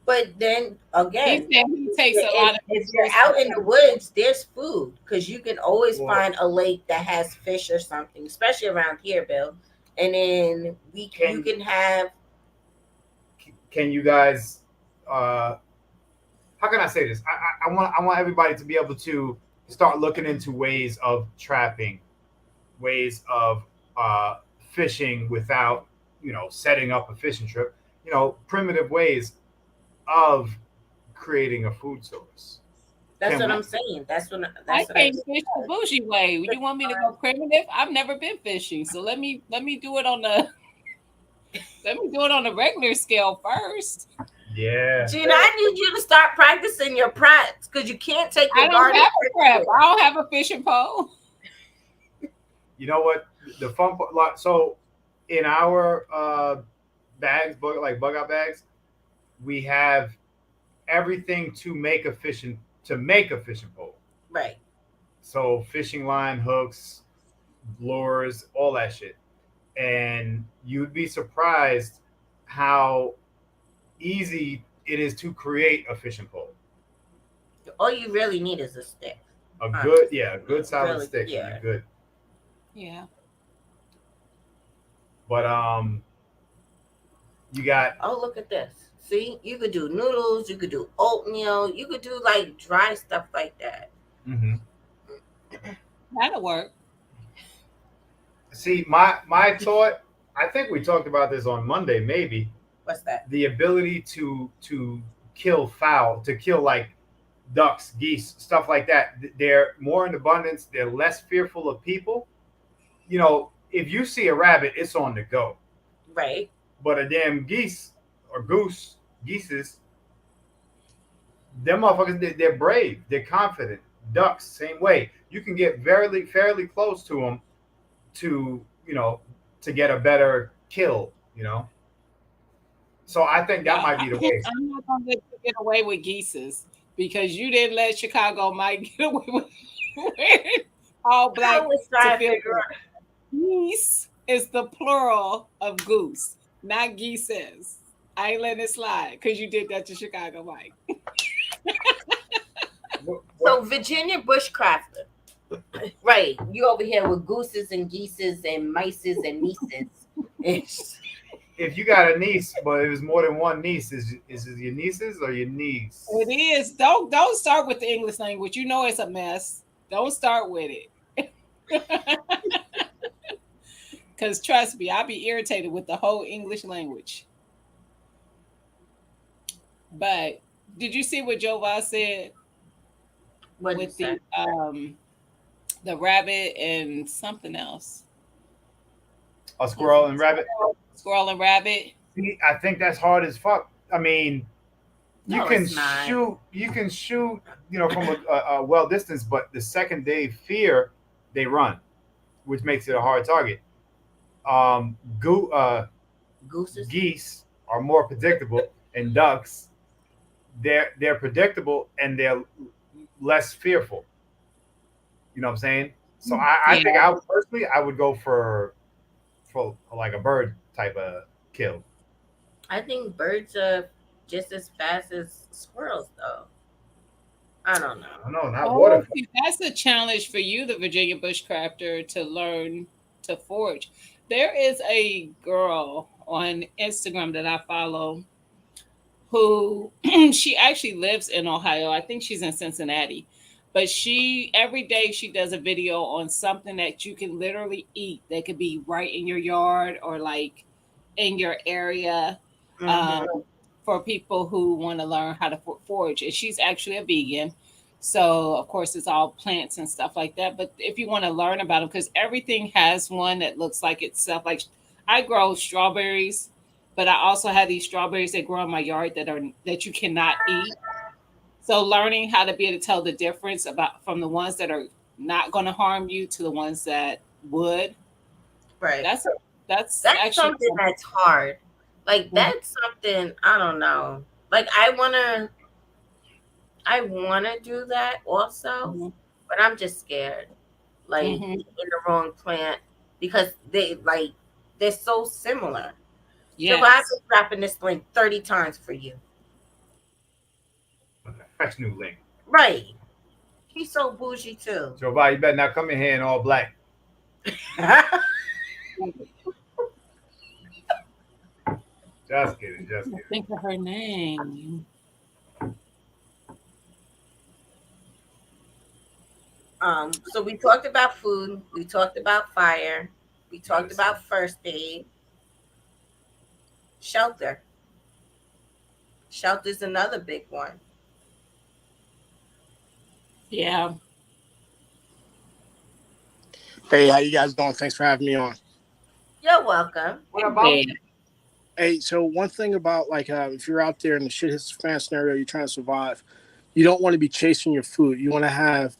But then He again, said he takes a lot of if you're out in the resources. woods, there's food because you can always well, find a lake that has fish or something, especially around here, Bill. And then you can can have. can you guys how can I say this? I want everybody to be able to start looking into ways of trapping, ways of uh, fishing without setting up a fishing trip. Primitive ways of creating a food source. That's Can what we? I'm saying. I That's what I can't just fish the bougie way. You want me to go primitive? I've never been fishing, so let me do it on the let me do it on the regular scale first. Yeah. Gina, I need you to start practicing your preps because you can't take your I don't garden. have a prep. I don't have a fishing pole. You know what? The fun part. So in our bags, bug out bags, we have everything to make a fishing pole. Right. So fishing line, hooks, lures, all that shit. And you'd be surprised how easy it is to create a fishing pole. All you really need is a stick. A good solid Really, stick should be yeah. good. Yeah. But you got Oh, look at this. See, you could do noodles, you could do oatmeal, you could do like dry stuff like that. mhm. That'll work. See, my thought. I think we talked about this on Monday. Maybe What's that? the ability to kill fowl, to kill like ducks, geese, stuff like that. They're more in abundance. They're less fearful of people. You know, if you see a rabbit, it's on the go. Right. But a damn geese or geeses, them motherfuckers, they're brave. They're confident. Ducks, same way. You can get fairly close to them to, to get a better kill. So I think that might be the way. I'm not gonna let you get away with geeses because you didn't let Chicago Mike get away with wearing all I black was to trying to feel figure good. Geese is the plural of goose, not geeses. I ain't letting it slide because you did that to Chicago Mike. So Virginia bushcrafter. Right. You over here with gooses and geeses and mices and nieces. If you got a niece, but it was more than one niece, is it your nieces or your niece? It is. Don't start with the English language. You know it's a mess. Don't start with it. Because trust me, I'll be irritated with the whole English language. But did you see what Jova said What you with say? the rabbit and something else? A squirrel and rabbit. Squirrel and rabbit. See, I think that's hard as fuck. I mean, you No, can it's not. shoot. You can shoot. From a well distance, but the second they fear, they run, which makes it a hard target. Um, goo, uh, Gooses. Geese are more predictable, and ducks, they're predictable and they're less fearful. You know what I'm saying? So I Yeah. think personally I would go for like a bird type of kill. I think birds are just as fast as squirrels, though. I don't know. I don't know, not Oh, water. see, that's a challenge for you, the Virginia bushcrafter, to learn to forage. There is a girl on Instagram that I follow who she actually lives in Ohio. I think she's in Cincinnati. But she every day she does a video on something that you can literally eat. That could be right in your yard or like in your area, Mm-hmm. um, for people who want to learn how to forage. And she's actually a vegan. So of course it's all plants and stuff like that. But if you want to learn about them, because everything has one that looks like itself. Like I grow strawberries, but I also have these strawberries that grow in my yard that you cannot eat. So learning how to be able to tell the difference about from the ones that are not going to harm you to the ones that would. Right. That's that's That's actually something that's hard. Like that's something I don't know. Like I wanna do that also, Mhm. but I'm just scared. Like Mhm. in the wrong plant because they're so similar. So I've Yes. been dropping this link 30 times for you. Fresh new link. Right. He's so bougie too. Joe Biden, you better not come in here in all black. Just kidding, just kidding. Think of her name. So we talked about food, we talked about fire, we talked about first aid, shelter. Shelter's another big one. Yeah. Hey, how you guys doing? Thanks for having me on. You're welcome. What about Hey. Hey, so one thing about like if you're out there in the shit hits the fan scenario, you're trying to survive. You don't want to be chasing your food. You want to have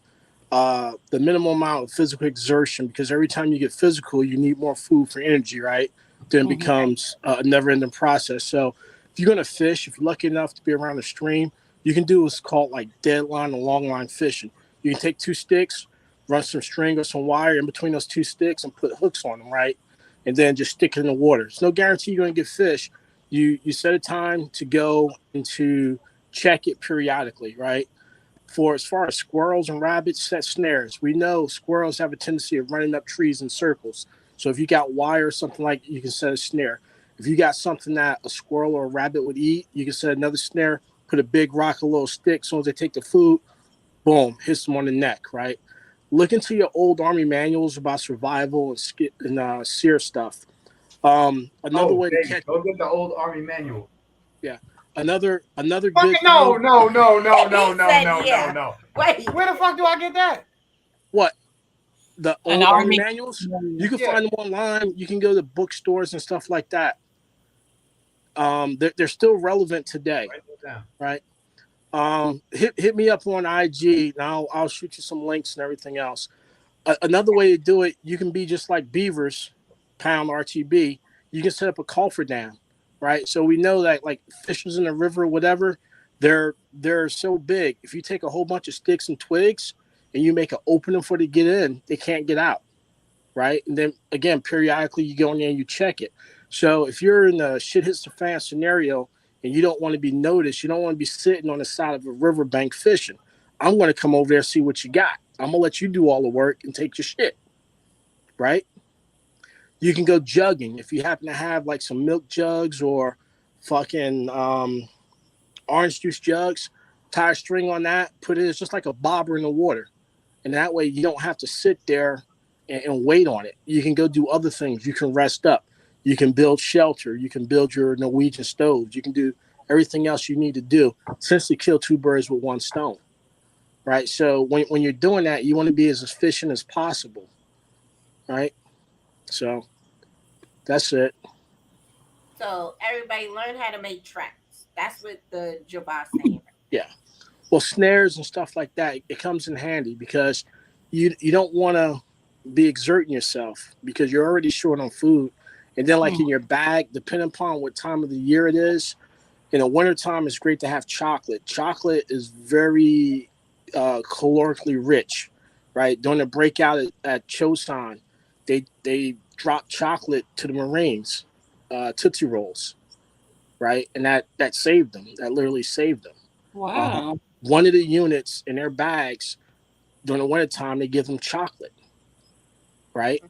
the minimum amount of physical exertion because every time you get physical, you need more food for energy, right? Then it Mhm. becomes a never-ending process. So if you're gonna fish, if you're lucky enough to be around a stream, you can do what's called like deadline and long line fishing. You can take two sticks, run some string or some wire in between those two sticks, and put hooks on them, right? And then just stick it in the water. It's no guarantee you're gonna get fish. You set a time to go and to check it periodically, right? For as far as squirrels and rabbits, set snares. We know squirrels have a tendency of running up trees in circles. So if you got wire or something like, you can set a snare. If you got something that a squirrel or a rabbit would eat, you can set another snare. Put a big rock, a little stick. As soon as they take the food, boom, hits them on the neck. Right. Look into your old army manuals about survival and sear stuff. Another Oh, way to David, catch, go get the old Army manual. yeah, another Fucking good no, thing. no, no, no, He no, no, said, no, no, "Yeah." no. Wait. Where the fuck do I get that? What? The An old army army. manuals. You can Yeah, find them online. You can go to bookstores and stuff like that. They're still relevant today, write that down. right? Hit me up on IG, and I'll shoot you some links and everything else. Another way to do it, you can be just like beavers, pound RTB. You can set up a coffer dam, right? So we know that like fishes in the river, or whatever, they're so big. If you take a whole bunch of sticks and twigs and you make an opening for them to get in, they can't get out, right? And then again, periodically you go in there and you check it. So if you're in a shit hits the fan scenario and you don't want to be noticed, you don't want to be sitting on the side of a riverbank fishing. I'm going to come over there and see what you got. I'm gonna let you do all the work and take your shit, right? You can go jugging if you happen to have like some milk jugs or fucking orange juice jugs. Tie a string on that. Put it as just like a bobber in the water, and that way you don't have to sit there and wait on it. You can go do other things. You can rest up. You can build shelter. You can build your Norwegian stoves. You can do everything else you need to do. Essentially, kill two birds with one stone, right? So when you're doing that, you want to be as efficient as possible, right? So that's it. So everybody learn how to make traps. That's what the Jabbar saying. Yeah. Well, snares and stuff like that, it comes in handy because you don't want to be exerting yourself because you're already short on food. And then, like Mhm. in your bag, depending upon what time of the year it is, in the wintertime, it's great to have chocolate. Chocolate is very calorically rich, right? During the breakout at Chosan, they dropped chocolate to the Marines, Tootsie Rolls, right? And that saved them. That literally saved them. Uh, Wow. One of the units in their bags during the wintertime, they give them chocolate, right?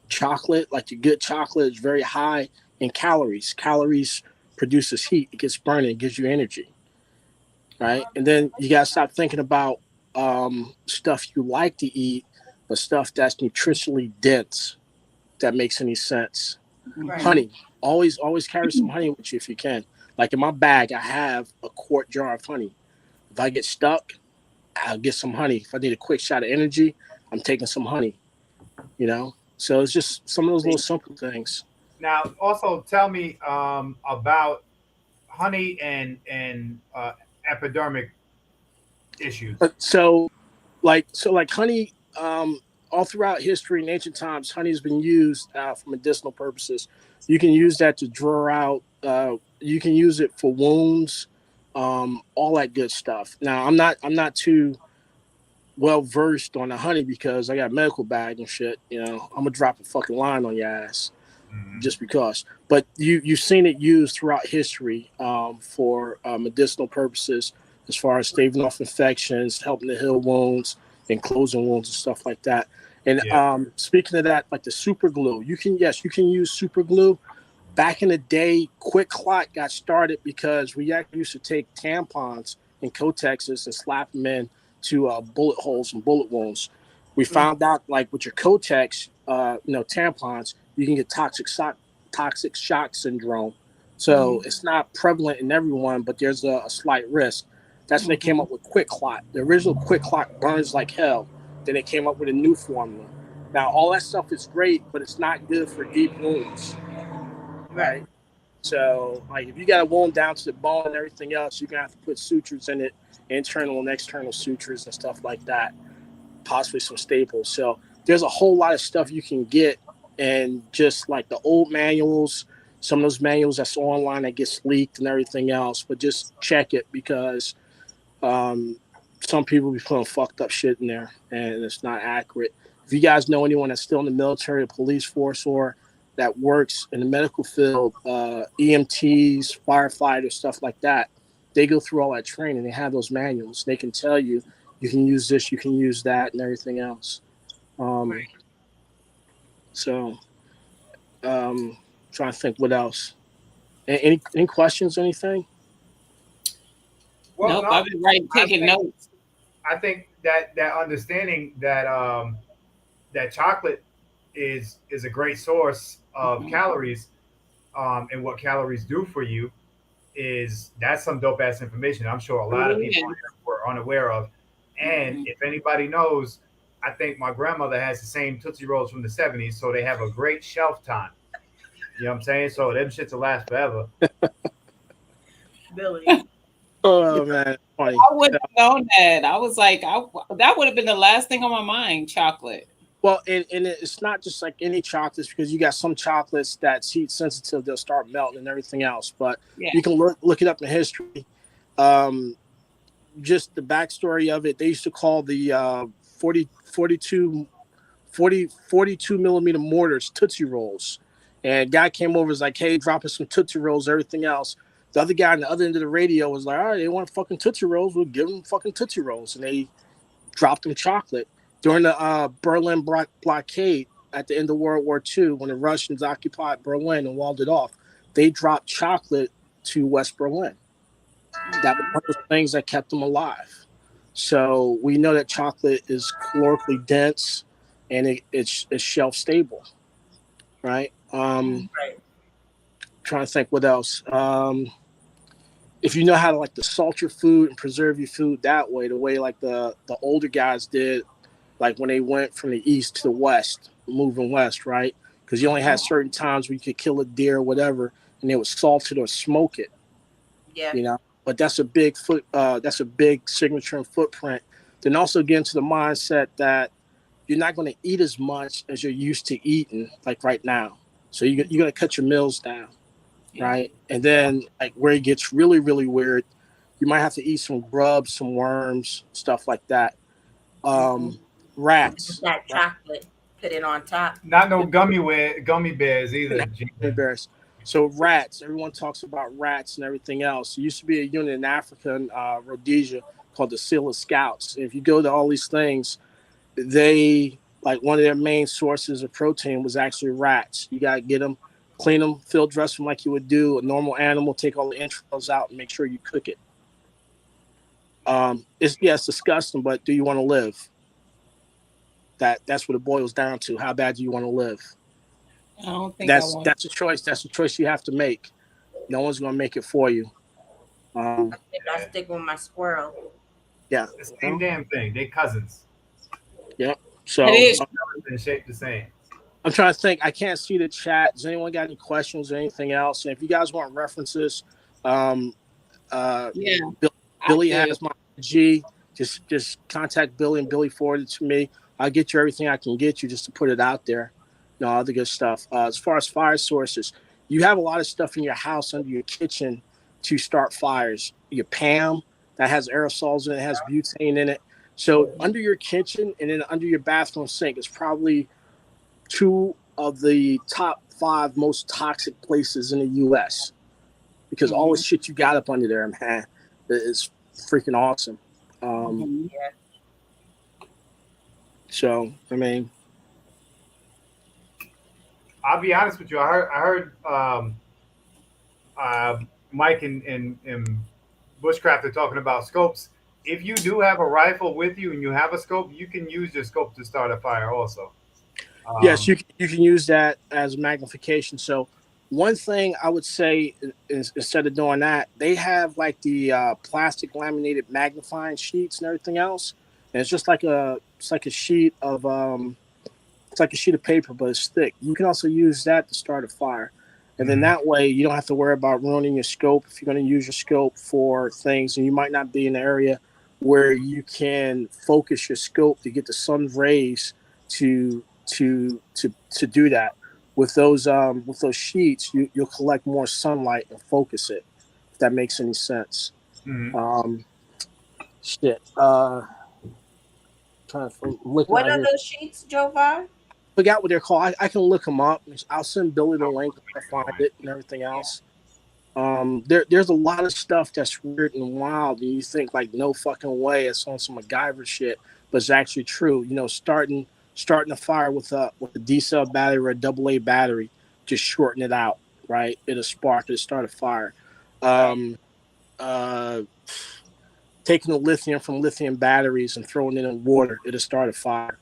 Chocolate, like your good chocolate, is very high in calories. Calories produces heat. It gets burning. It gives you energy, right? And then you gotta stop thinking about stuff you like to eat, but stuff that's nutritionally dense. If that makes any sense. Right. Mhm. Honey, always carry some honey with you if you can. Like in my bag, I have a quart jar of honey. If I get stuck, I'll get some honey. If I need a quick shot of energy, I'm taking some honey. You know, so it's just some of those little simple things. Now, also tell me about honey and epidermic issues. So like honey, all throughout history in ancient times, honey has been used for medicinal purposes. You can use that to draw out. You can use it for wounds, all that good stuff. Now, I'm not too well versed on the honey because I got a medical bag and shit. I'm gonna drop a fucking line on your ass Mhm. just because. But you've seen it used throughout history for medicinal purposes, as far as staving off infections, helping to heal wounds, and closing wounds and stuff like that. And Yeah. speaking of that, like the super glue, you can use super glue. Back in the day, Quick Clot got started because we actually used to take tampons and Kotexes and slap them in to bullet holes and bullet wounds. We found out, like with your Kotex, tampons, you can get toxic shock syndrome. So it's not prevalent in everyone, but there's a slight risk. That's when they came Mhm. up with Quick Clot. The original Quick Clot burns like hell. Then they came up with a new formula. Now all that stuff is great, but it's not good for deep wounds, Right. right? So, like, if you got a wound down to the bone and everything else, you're gonna have to put sutures in it, internal and external sutures and stuff like that. Possibly some staples. So there's a whole lot of stuff you can get, and just like the old manuals, some of those manuals that's online that gets leaked and everything else. But just check it because um, some people be putting fucked up shit in there, and it's not accurate. If you guys know anyone that's still in the military, or police force, or that works in the medical field, EMTs, firefighters, stuff like that, they go through all that training. They have those manuals. They can tell you you can use this, you can use that, and everything else. Um, Right. so, trying to think what else. Any questions? Anything? Well, Nope, no, I've been writing, I taking think notes. I think that understanding that that chocolate is a great source of Mhm. calories, and what calories do for you is that's some dope ass information. I'm sure a lot of people It were unaware of. And is. if anybody knows, I think my grandmother has the same Tootsie Rolls from the '70s, so they have a great shelf time. You know what I'm saying? So them shits will last forever. Billy. Oh man, funny. I wouldn't have known that. I was like, that would have been the last thing on my mind. Chocolate. Well, and it's not just like any chocolates because you got some chocolates that's heat sensitive; they'll start melting and everything else. But Yeah. you can look it up in history. Um, just the backstory of it, they used to call the 42 millimeter mortars Tootsie Rolls. And guy came over, was like, hey, dropping some Tootsie Rolls, everything else. The other guy on the other end of the radio was like, all right, they want fucking Tootsie Rolls. We'll give them fucking Tootsie Rolls. And they dropped them chocolate. During the Berlin blockade at the end of World War II, when the Russians occupied Berlin and walled it off, they dropped chocolate to West Berlin. That was one of the things that kept them alive. So we know that chocolate is calorically dense and it's shelf stable, right? Right. Trying to think what else. If you know how to like to salt your food and preserve your food that way, the way like the older guys did, like when they went from the east to the west, moving west, right? Because you only had certain times where you could kill a deer or whatever, and they would salt it or smoke it, Yeah. you know. But that's a big that's a big signature and footprint. Then also get into the mindset that you're not going to eat as much as you're used to eating, like right now. So you're going to cut your meals down, Yeah. right? And then like where it gets really really weird, you might have to eat some grubs, some worms, stuff like that. Um, With rats, that right? chocolate, put it on top. Not no gummy bears either, Gina. Embarrassed. So rats, everyone talks about rats and everything else. There used to be a unit in Africa, in Rhodesia, called the Seal of Scouts. If you go to all these things, they like one of their main sources of protein was actually rats. You gotta get them, clean them, field dress them like you would do a normal animal. Take all the entrails out and make sure you cook it. It's yeah, it's disgusting, but do you want to live? That's what it boils down to. How bad do you want to live? I don't think I That's want. that's a choice. That's a choice you have to make. No one's gonna make it for you. I Um, think I'll Yeah. stick with my squirrel. yeah, The same well, damn thing. They cousins. yeah. It So is. And shaped the same. I'm trying to think. I can't see the chat. Does anyone got any questions or anything else? And if you guys want references, um, uh, Yeah, Bill, I Billy do. has my G. Just contact Billy and Billy forwarded it to me. I'll get you everything I can get you just to put it out there. You know, all the good stuff. As far as fire sources, you have a lot of stuff in your house under your kitchen to start fires. Your Pam that has aerosols in it, has butane in it. So under your kitchen and then under your bathroom sink is probably two of the top five most toxic places in the U.S. because all the Hmm. shit you got up under there, man, is freaking awesome. Um, Hmm. Yeah. so I mean, I'll be honest with you. I heard uh, Mike and Bushcraft are talking about scopes. If you do have a rifle with you and you have a scope, you can use your scope to start a fire also. yes, Um, you can use that as magnification. So one thing I would say is instead of doing that, they have like the plastic laminated magnifying sheets and everything else, and it's like a sheet of it's like a sheet of paper, but it's thick. You can also use that to start a fire. And then that way you don't have to worry about ruining your scope if you're going to use your scope for things, and you might not be in the area where you can focus your scope to get the sun's rays to do that. With those sheets, you'll collect more sunlight and focus it, if that makes any sense. Mm-hmm. Um, shit. Trying to I'm looking What out are here. those sheets, Jovan? Forgot what they're called. I can look them up. I'll send Billy the link if I find it and everything else. There's a lot of stuff that's weird and wild, and you think like no fucking way it's on some MacGyver shit, but it's actually true. You know, starting a fire with a D cell battery or a AA battery, just shorten it out, right? It'll spark, it'll start a fire. Right. Um, uh, Taking the lithium from lithium batteries and throwing it in water, it'll start a fire,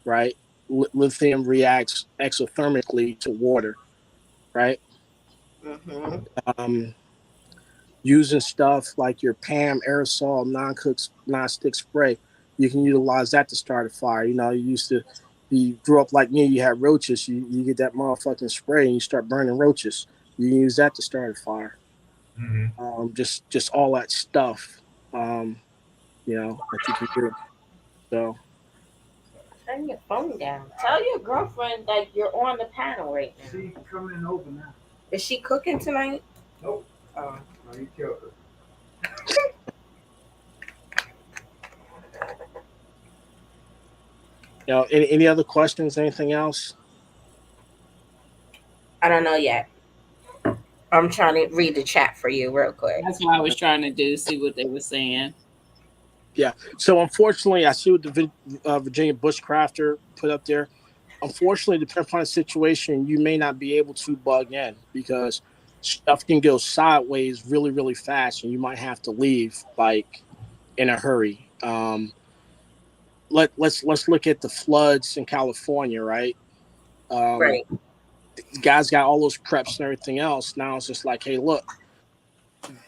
right? Lithium reacts exothermically to water, right? Mm-hmm. Um, Using stuff like your PAM aerosol non-stick spray, you can utilize that to start a fire. You know, you grew up like me, you had roaches, you get that motherfucking spray and you start burning roaches. You can use that to start a fire. Mm-hmm. Just all that stuff, that you can do. So Turn your phone down. Tell your girlfriend that you're on the panel right now. She coming over now. Is she cooking tonight? Nope. Oh. No, you killed her. any other questions? Anything else? I don't know yet. I'm trying to read the chat for you real quick. That's what I was trying to do, see what they were saying. Yeah. So unfortunately, I see what the Virginia Bushcrafter put up there. Unfortunately, depending upon the situation, you may not be able to bug in because stuff can go sideways really, really fast, and you might have to leave like in a hurry. Let's look at the floods in California, right? Um, Right. Guys got all those preps and everything else. Now it's just like, hey, look,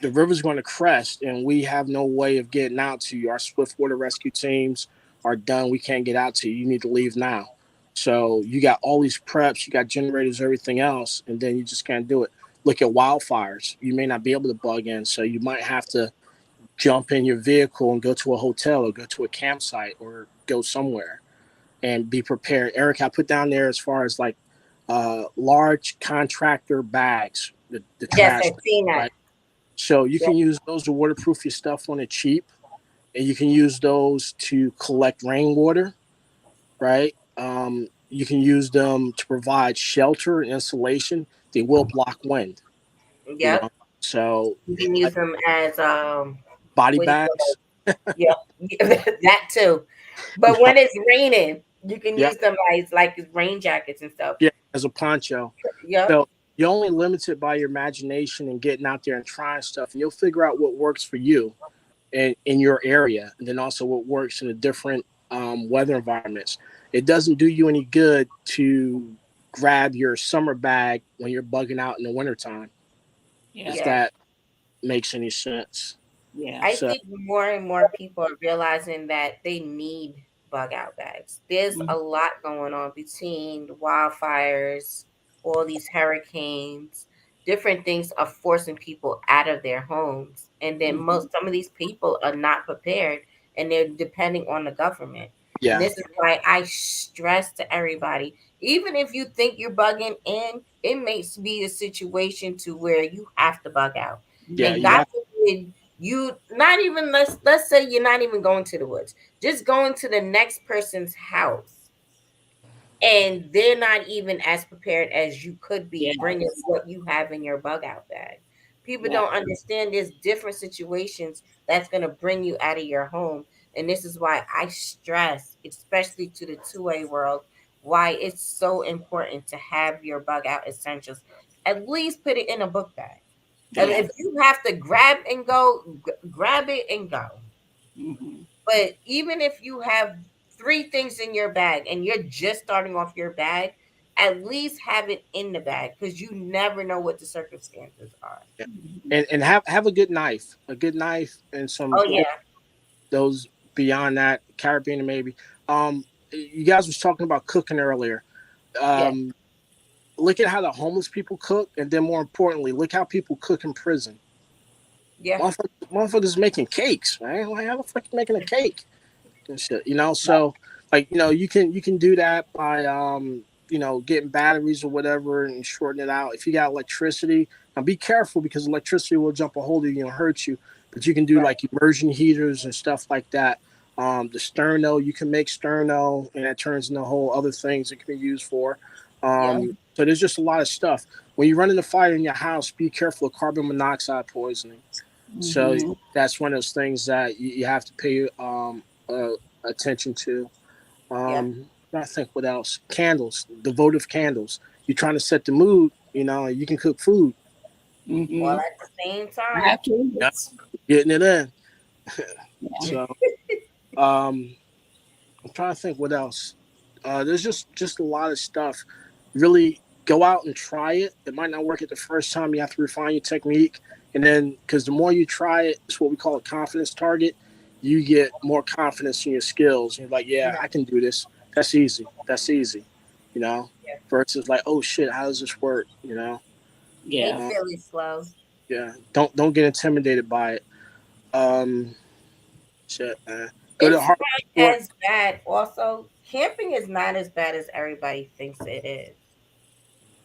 the river's going to crest, and we have no way of getting out to you. Our swift water rescue teams are done. We can't get out to you. You need to leave now. So you got all these preps, you got generators, everything else, and then you just can't do it. Look at wildfires. You may not be able to bug in, so you might have to jump in your vehicle and go to a hotel or go to a campsite or go somewhere and be prepared. Eric, I put down there as far as like large contractor bags, the Yes, trash, I've seen that. right? So you Yep. can use those to waterproof your stuff on it cheap, and you can use those to collect rainwater, right? You can use them to provide shelter and insulation. They will block wind, you Yep. know. So You can use them as body what do you call bags, it? Yep. That too. But yeah, when it's raining, you can yeah, use them as like rain jackets and stuff. yeah, as a poncho. Yep. So you're only limited by your imagination and getting out there and trying stuff, and you'll figure out what works for you and in your area, and then also what works in the different weather environments. It doesn't do you any good to grab your summer bag when you're bugging out in the wintertime, Yeah. if Yeah. that makes any sense. Yeah. I So think more and more people are realizing that they need bug out bags. There's Mhm. a lot going on between the wildfires, all these hurricanes, different things are forcing people out of their homes. And then Mhm. some of these people are not prepared and they're depending on the government. And yeah, this is why I stress to everybody, even if you think you're bugging in, it may be a situation to where you have to bug out. yeah, And you God have, forbid you not even let's say you're not even going to the woods, just going to the next person's house and they're not even as prepared as you could be bringing Yes. what you have in your bug out bag. People Yeah. don't understand there's different situations that's going to bring you out of your home, and this is why I stress, especially to the 2A world, why it's so important to have your bug out essentials. At least put it in a book bag. And Yeah. if you have to grab and go, grab it and go. Mhm. But even if you have three things in your bag and you're just starting off your bag, at least have it in the bag because you never know what the circumstances are. yeah. Mhm. And have a good knife, and some Oh good yeah, those beyond that, carabiner maybe. You guys was talking about cooking earlier. yeah. Um, look at how the homeless people cook, and then more importantly, look how people cook in prison. Yeah. Motherfuckers making cakes, man. Like, how the fuck you making a cake and shit? So like, you can do that by getting batteries or whatever and shorting it out. If you got electricity, now be careful because electricity will jump a hold of you and hurt you. But you can do Right. like immersion heaters and stuff like that. The sterno, you can make sterno, and that turns into whole other things it can be used for. Yeah. So there's just a lot of stuff. When you run into fire in your house, be careful of carbon monoxide poisoning. So Mm-hmm. that's one of those things that you have to pay attention to. Yeah. I think what else? Candles, the votive candles. You're trying to set the mood. You can cook food. All Mm-hmm. at the same I time. have to. Yeah, getting it in. Yeah. So um, I'm trying to think what else. There's just a lot of stuff. Really go out and try it. It might not work at the first time. You have to refine your technique, and then because the more you try it, it's what we call a confidence target. You get more confidence in your skills. You're like, yeah, I can do this. That's easy. That's easy. You know, Yeah. versus like, oh shit, how does this work? Hey, Yeah. Um, Philly slow. yeah. Don't get intimidated by it. Um, shit, man. Go to It's hard not sport. as bad. Also, camping is not as bad as everybody thinks it is.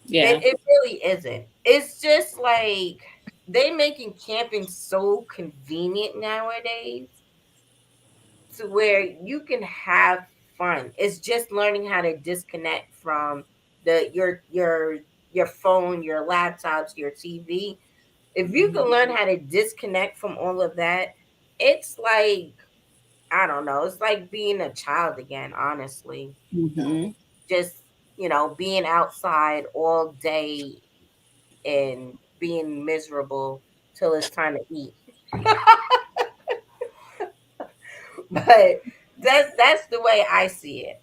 Yeah. It really isn't. It's just like they making camping so convenient nowadays to where you can have fun. It's just learning how to disconnect from the your phone, your laptops, your TV. If you can learn how to disconnect from all of that, it's like I don't know, it's like being a child again, honestly. Mm-hmm. Just, being outside all day and being miserable till it's time to eat. But that's the way I see it.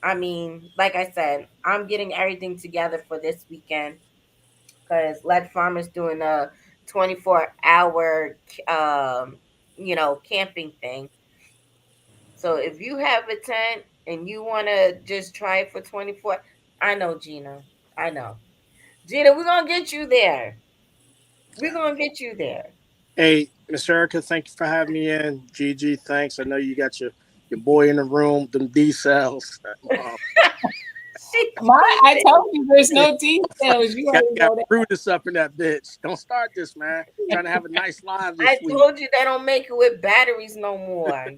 I mean, like I said, I'm getting everything together for this weekend because Lead Farm is doing a 24-hour, camping thing. So if you have a tent and you want to just try it for 24, I know, Gina. I know. Gina, we're going to get you there. We're going to get you there. Hey, Miss Erica, thank you for having me in. Gigi, thanks. I know you got your boy in the room, them D cells. She I stupid. told you there's no details. You already Got know that. Brutus up in that bitch. Don't start this, man. Trying to have a nice live I this week. told you they don't make it with batteries no more.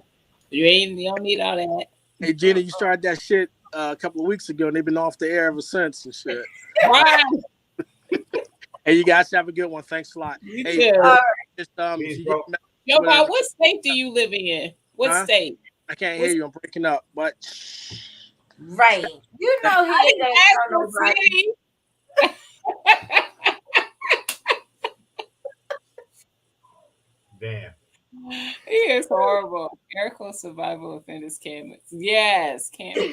You don't need all that. Hey, Gina, you started that shit a couple of weeks ago, and they've been off the air ever since and shit. Right. Hey, you guys have a good one. Thanks a lot. You Hey, too. just Peace, if you bro. get Yo, whatever, Bob, what state do you live in? What huh? state? I can't What hear you. I'm breaking up. But Right. You know he I ain't didn't gonna ask tell no nobody. city. Damn. He is horrible. Miracle survival offenders camp. Yes, camping.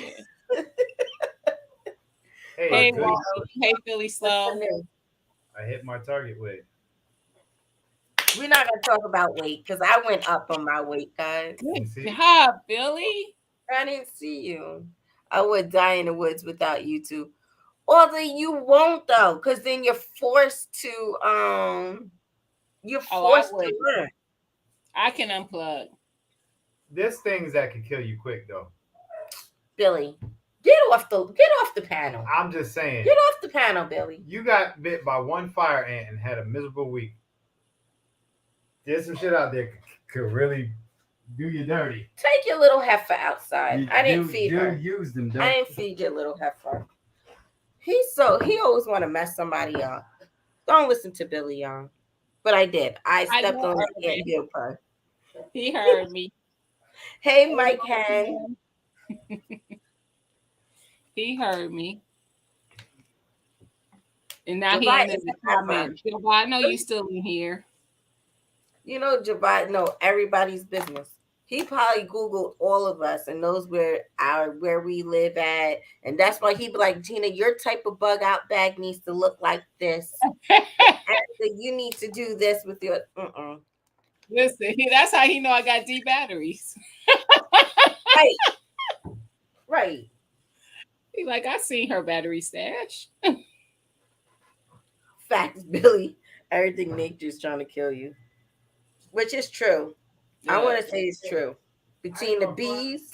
Hey, Hey, good. Wally. Hey, Philly What's Slow. the news? I hit my target weight. We're not gonna talk about weight because I went up on my weight, guys. You Good see? job, Billy. I didn't see you. I would die in the woods without you two. Although you won't though, because then you're Oh, I forced to would. learn. I can unplug. There's things that can kill you quick though. Billy, get off the panel. I'm just saying. Get off the panel, Billy. You got bit by one fire ant and had a miserable week. There's some shit out there could really do you dirty. Take your little heifer outside. I didn't feed her. Use them, I didn't feed your little heifer. He always want to mess somebody up. Don't listen to Billy, y'all. But I did. I I stepped know on the ant Irvin. hill part. He heard me. Hey, Hey, Mike Hen. Irvin. He heard me. And now he Javai in is the a heifer. comments. Yo, Bob, I know you still in here. You know, Javai know everybody's business. He probably Googled all of us and knows where we live at. And that's why he be like, Gina, your type of bug out bag needs to look like this. Actually, you need to do this with your Listen, that's how he know I got D batteries. Right. Right. He like, I seen her battery stash. facts, Billy. Everything nature's trying to kill you, which is true. I Yeah. want to say it's true. Between the bees,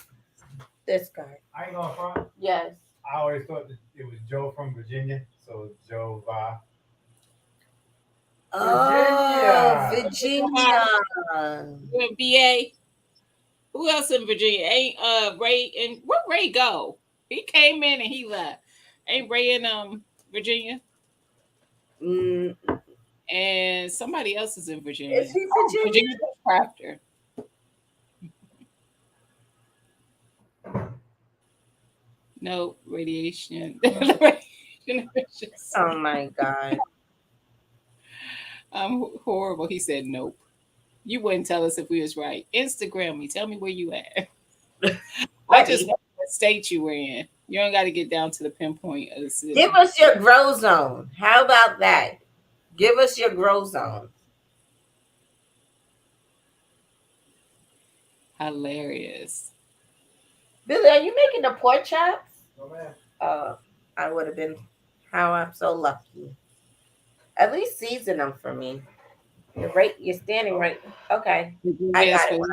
this guy. I ain't going front. Yes. I always thought that it was Joe from Virginia, so it's Joe Va. Oh, Why? Virginia. You're a BA. Who else in Virginia? Ain't Ray and where Ray go? He came in and he left. Ain't Ray in Virginia? Mm, And somebody else is in Virginia. is he Oh, Virginia? Virginia Crafter. No radiation. Radiation emissions. Oh my God. I'm horrible. He said nope. You wouldn't tell us if we was right. Instagram me. Tell me where you at. I just Right. know what state you were in. You don't got to get down to the pinpoint of the city. Give us your grow zone. How about that? Give us your grow zone. Hilarious. Billy, are you making the pork chops? No man. I would have been. How I'm so lucky. At least season them for me. You're right. You're standing right. Okay, I Yes, got it. for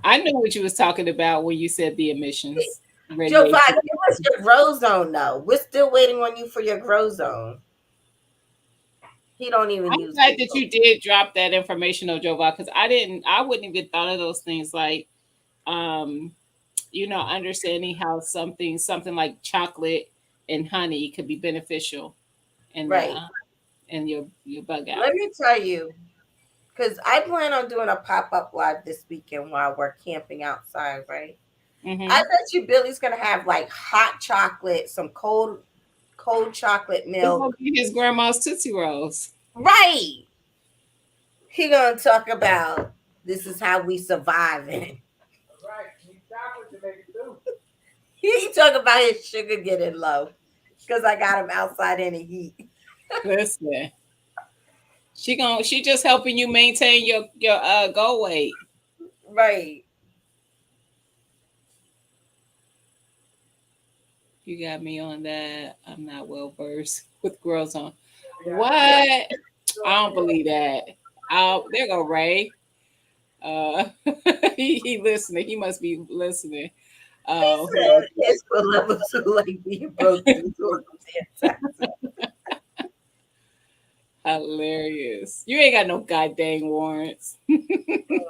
I knew what you was talking about when you said the emissions Joe, radiation. Five, give us your grow zone though. We're still waiting on you for your grow zone. He don't even I'm use glad that Google. you did drop that information, though, Jova, because I wouldn't even thought of those things like, um, understanding how something like chocolate and honey could be beneficial in the Right. in your bug Let out. me tell you, because I plan on doing a pop up live this weekend while we're camping outside. Right. I Mm-hmm. bet you Billy's gonna have like hot chocolate, some cold chocolate It's gonna milk. be his grandma's Tootsie Rolls. Right. He gonna talk about this is how we surviving. Right. Need chocolate to make it too. He talk about his sugar getting low because I got him outside in the heat. Listen, she just helping you maintain your goal weight. Right. You got me on that. I'm not well versed with girls on. Yeah. What? I don't believe that. There go Ray. Uh, he listening. He must be listening. He Who said his school level two like being broke due to a tax. hilarious. You ain't got no goddamn warrants. Oh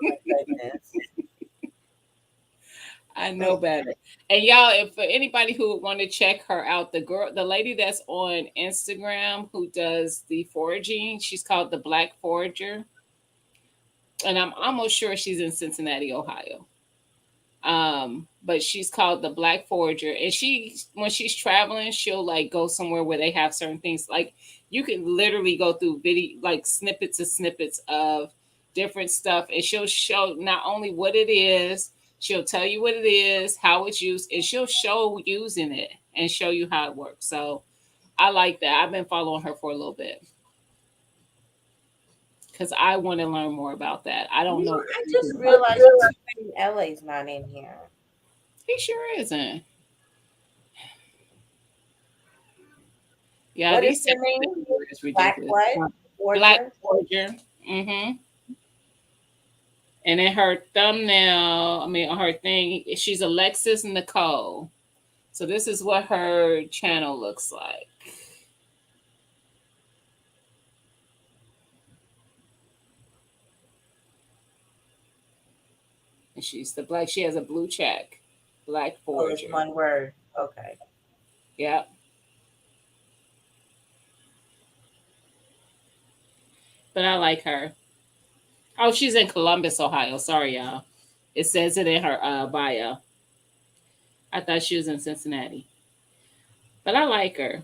my goodness. I know better. And y'all, if for anybody who would want to check her out, the lady that's on Instagram who does the foraging, she's called the Black Forager, and I'm almost sure she's in Cincinnati, Ohio. But she's called the Black Forager, and she when she's traveling, she'll like go somewhere where they have certain things. Like you can literally go through video, like snippets of different stuff, and she'll show not only what it is, she'll tell you what it is, how it's used, and she'll show using it and show you how it works. So I like that. I've been following her for a little bit because I want to learn more about that. I don't You know, know. I just realized LA's not in here. He sure isn't. Yeah, What is these the technical name? is Black ridiculous. what? Black Forger? Forger. Mm-hmm. And in her thumbnail, I mean, on her thing, she's Alexis Nicole. So this is what her channel looks like. And she's the black. She has a blue check. Black Oh, it's Forger. one word. Okay. Yep. But I like her. Oh, she's in Columbus, Ohio. Sorry, y'all. It says it in her bio. I thought she was in Cincinnati. But I like her.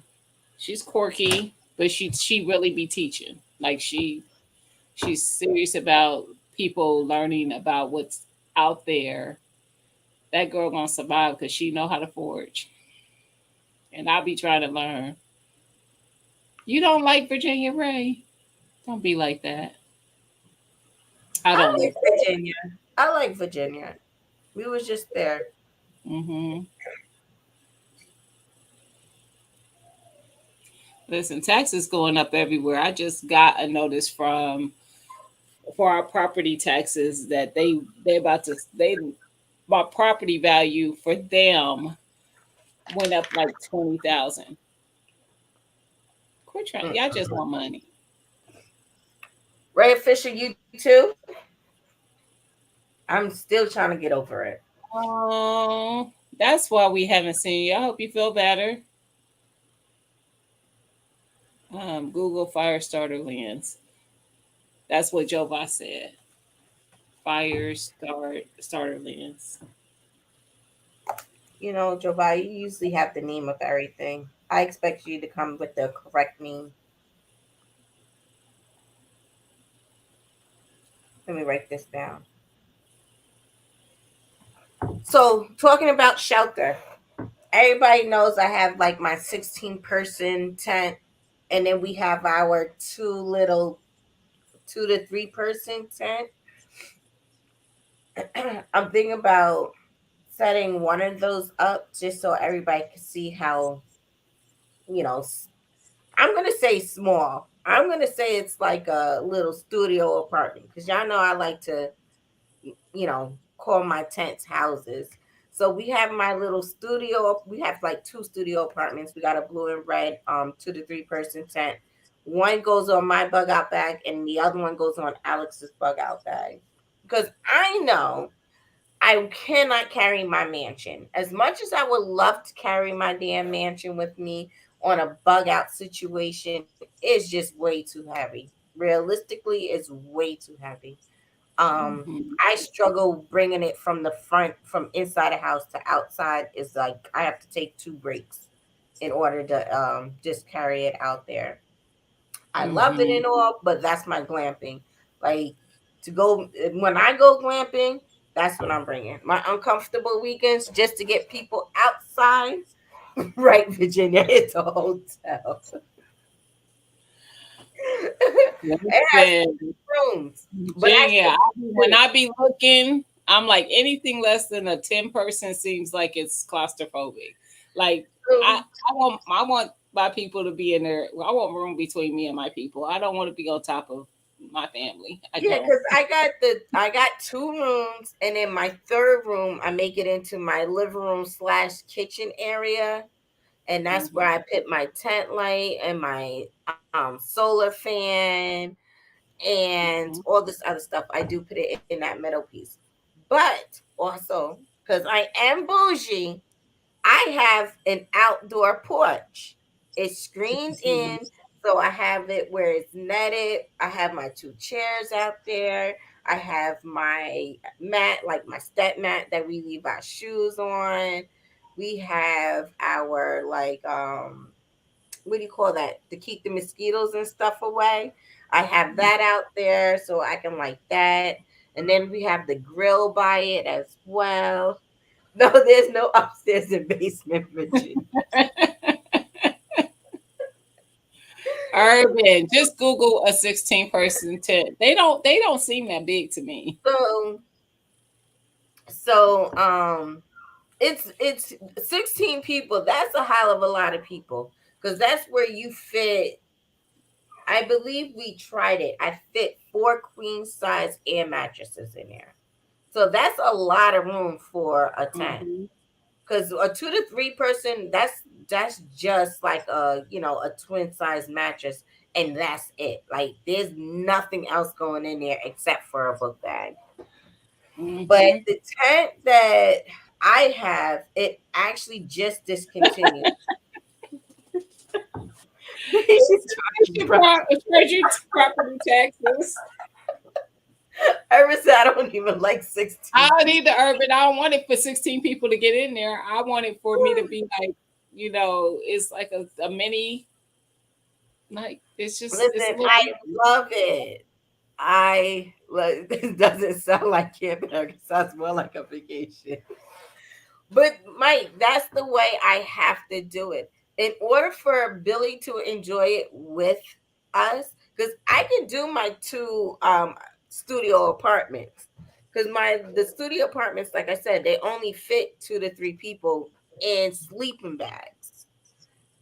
She's quirky, but she really be teaching. Like she's serious about people learning about what's out there. That girl gonna survive because she know how to forge, and I'll be trying to learn. You don't like Virginia Ray? Don't be like that. I I don't like like. Virginia. I like Virginia. We was just there. Mm-hmm. Listen, taxes going up everywhere. I just got a notice from for our property taxes that they about to they my property value for them went up like 20,000. Quit trying. Y'all just want money. Ray Fisher, you too? I'm still trying to get over it. Oh, that's why we haven't seen you. I hope you feel better. Google Fire Starter Lens. That's what Jova said. Starter Lens. You know, Jovi, you usually have the name of everything. I expect you to come with the correct name. Let me write this down. So, talking about shelter, everybody knows I have like my 16-person tent, and then we have our two little 2 to 3 person tent. I'm thinking about setting one of those up just so everybody can see how, you know, I'm going to say small. I'm going to say it's like a little studio apartment because y'all know I like to, call my tents houses. So we have my little studio. We have like two studio apartments. We got a blue and red 2 to 3 person tent. One goes on my bug out bag and the other one goes on Alex's bug out bag. Because I know I cannot carry my mansion. As much as I would love to carry my damn mansion with me on a bug out situation, it's just way too heavy. Realistically, it's way too heavy. Mhm. I struggle bringing it from the front, from inside a house to outside. Is like I have to take two breaks in order to just carry it out there. I love it Mhm. and all, but that's my glamping. Like to go when I go glamping, that's what I'm bringing. My uncomfortable weekends just to get people outside. Right, Virginia, it's a hotel. It has Listen, rooms, but I Virginia, when I be looking, I'm like anything less than a 10 person seems like it's claustrophobic. Like I, still. I want my people to be in there. I want room between me and my people. I don't want to be on top of my family. I Yeah, don't. because I got 2 rooms, and in my third room, I make it into my living room slash kitchen area, and that's where Mhm. I put my tent light and my solar fan and Mhm. all this other stuff. I do put it in that middle piece, but also because I am bougie, I have an outdoor porch. It's screened in, so I have it where it's netted. I have my 2 chairs out there. I have my mat, like my step mat that we leave our shoes on. We have our like what do you call that? To keep the mosquitoes and stuff away. I have that out there so I can like that. And then we have the grill by it as well. No, there's no upstairs and basement, Virginia. Urban. Just Google a 16 person tent. They don't seem that big to me. So so it's 16 people. That's a hell of a lot of people because that's where you fit. I believe we tried it. I fit 4 queen size air mattresses in there. So that's a lot of room for a tent. Mhm. Because a 2 to 3 person, that's just like a twin size mattress, and that's it. Like there's nothing else going in there except for a book bag. But Mhm. the tent that I have, it actually just discontinued. She's talking about Treasure property taxes. Iris said I don't even like I 16 don't people. need the urban. I don't want it for 16 people to get in there. I want it for me to be like, it's like a mini, like it's a Listen, little. I love it. This doesn't sound like camping. It sounds more like a vacation. But Mike, that's the way I have to do it. In order for Billy to enjoy it with us, because I can do my two studio apartments. Because the studio apartments, like I said, they only fit 2 to 3 people in sleeping bags.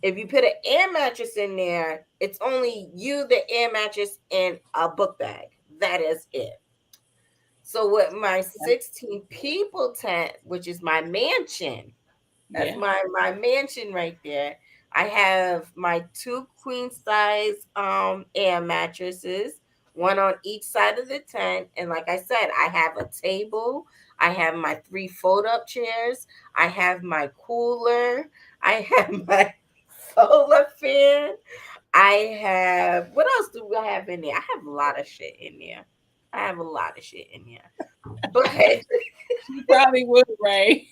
If you put an air mattress in there, it's only you, the air mattress, and a book bag. That is it. So with my 16 people tent, which is my mansion, that's Yeah. my mansion right there. I have my two queen size air mattresses, one on each side of the tent. And like I said, I have a table, I have my three fold up chairs, I have my cooler, I have my solar fan. I have what else do I have in there? I have a lot of shit in there. I have a lot of shit in there. But You probably would, Ray.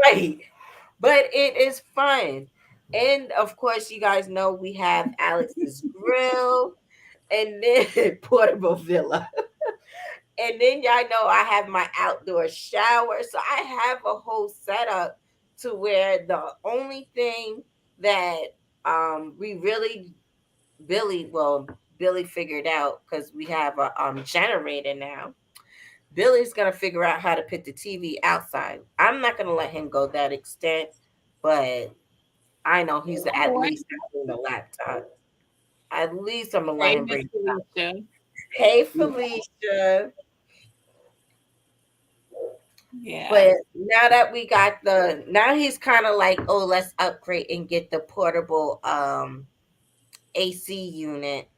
right. But it is fun. And of course, you guys know we have Alex's grill and then portable villa. And then y'all know I have my outdoor shower. So I have a whole setup to where the only thing that we really Billy figured out because we have a generator now. Billy's gonna figure out how to put the TV outside. I'm not gonna let him go that extent, but I know he's at least having a laptop. At least I'm gonna let Hey, him Miss bring. Felicia. Hey Felicia, Yeah. but now that we got now he's kind of like, oh, let's upgrade and get the portable AC unit.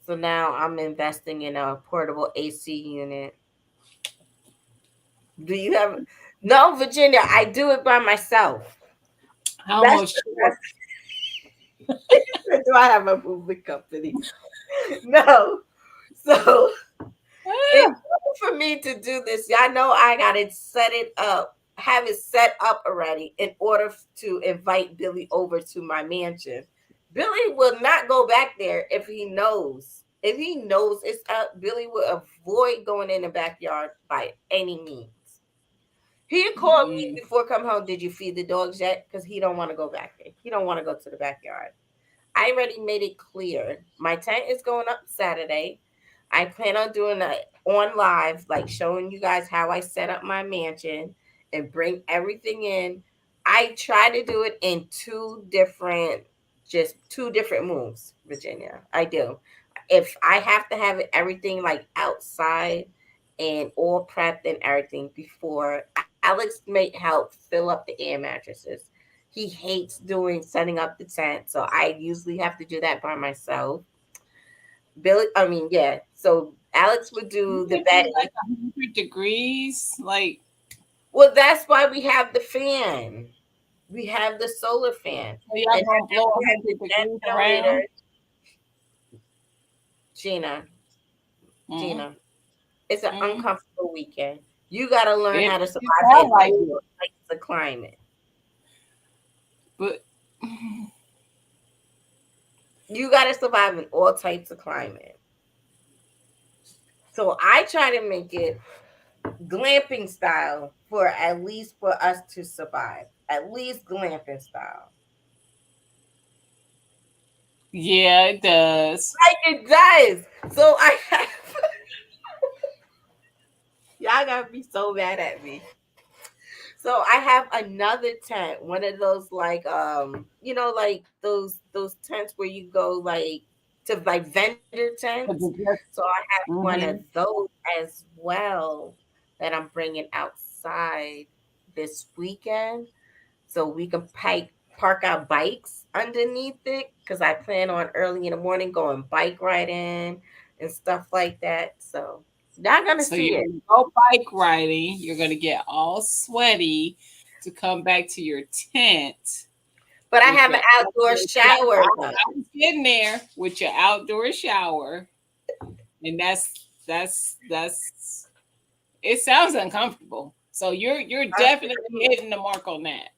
So now I'm investing in a portable AC unit. Do you have no, Virginia? I do it by myself. I That's almost the do I have a moving company? No. So in Ah, order for me to do this, y'all know I gotta set it up, have it set up already in order to invite Billy over to my mansion. Billy will not go back there if he knows. If he knows it's up, Billy will avoid going in the backyard by any means. He called me mm-mm. before come home. Did you feed the dogs yet? Because he don't want to go back there. He don't want to go to the backyard. I already made it clear. My tent is going up Saturday. I plan on doing a on live, like showing you guys how I set up my mansion and bring everything in. I try to do it in just two different moves, Virginia. I do. If I have to have it everything like outside and all prepped and everything before, Alex may help fill up the air mattresses. He hates doing setting up the tent, so I usually have to do that by myself. Billy, I mean, yeah. So Alex would You do the think it's bedding. like 100 degrees? Like, Well, that's why we have the fan. We have the solar fan, so y'all and gonna blow we have the 100 degrees generator. around? Gina, Mm-hmm. Gina, it's an Mm-hmm. uncomfortable weekend. You got to learn how to It survive in sounds like all it, types of climate. but You got to survive in all types of climate. So I try to make it glamping style for at least for us to survive. At least glamping style. yeah, it does. Like it does. So I have y'all gotta be so mad at me. So I have another tent, one of those like like those tents where you go like to like vendor tents. But the just, So I have one of mm-hmm. those as well that I'm bringing outside this weekend. So we can park our bikes underneath it because I plan on early in the morning going bike riding and stuff like that. So y'all gonna So see you're it. gonna go bike riding. You're gonna get all sweaty to come back to your tent But I with have your an outdoor outdoor shower. shower though. I was getting there with your outdoor shower, and that's. It sounds uncomfortable. So you're definitely hitting the mark on that.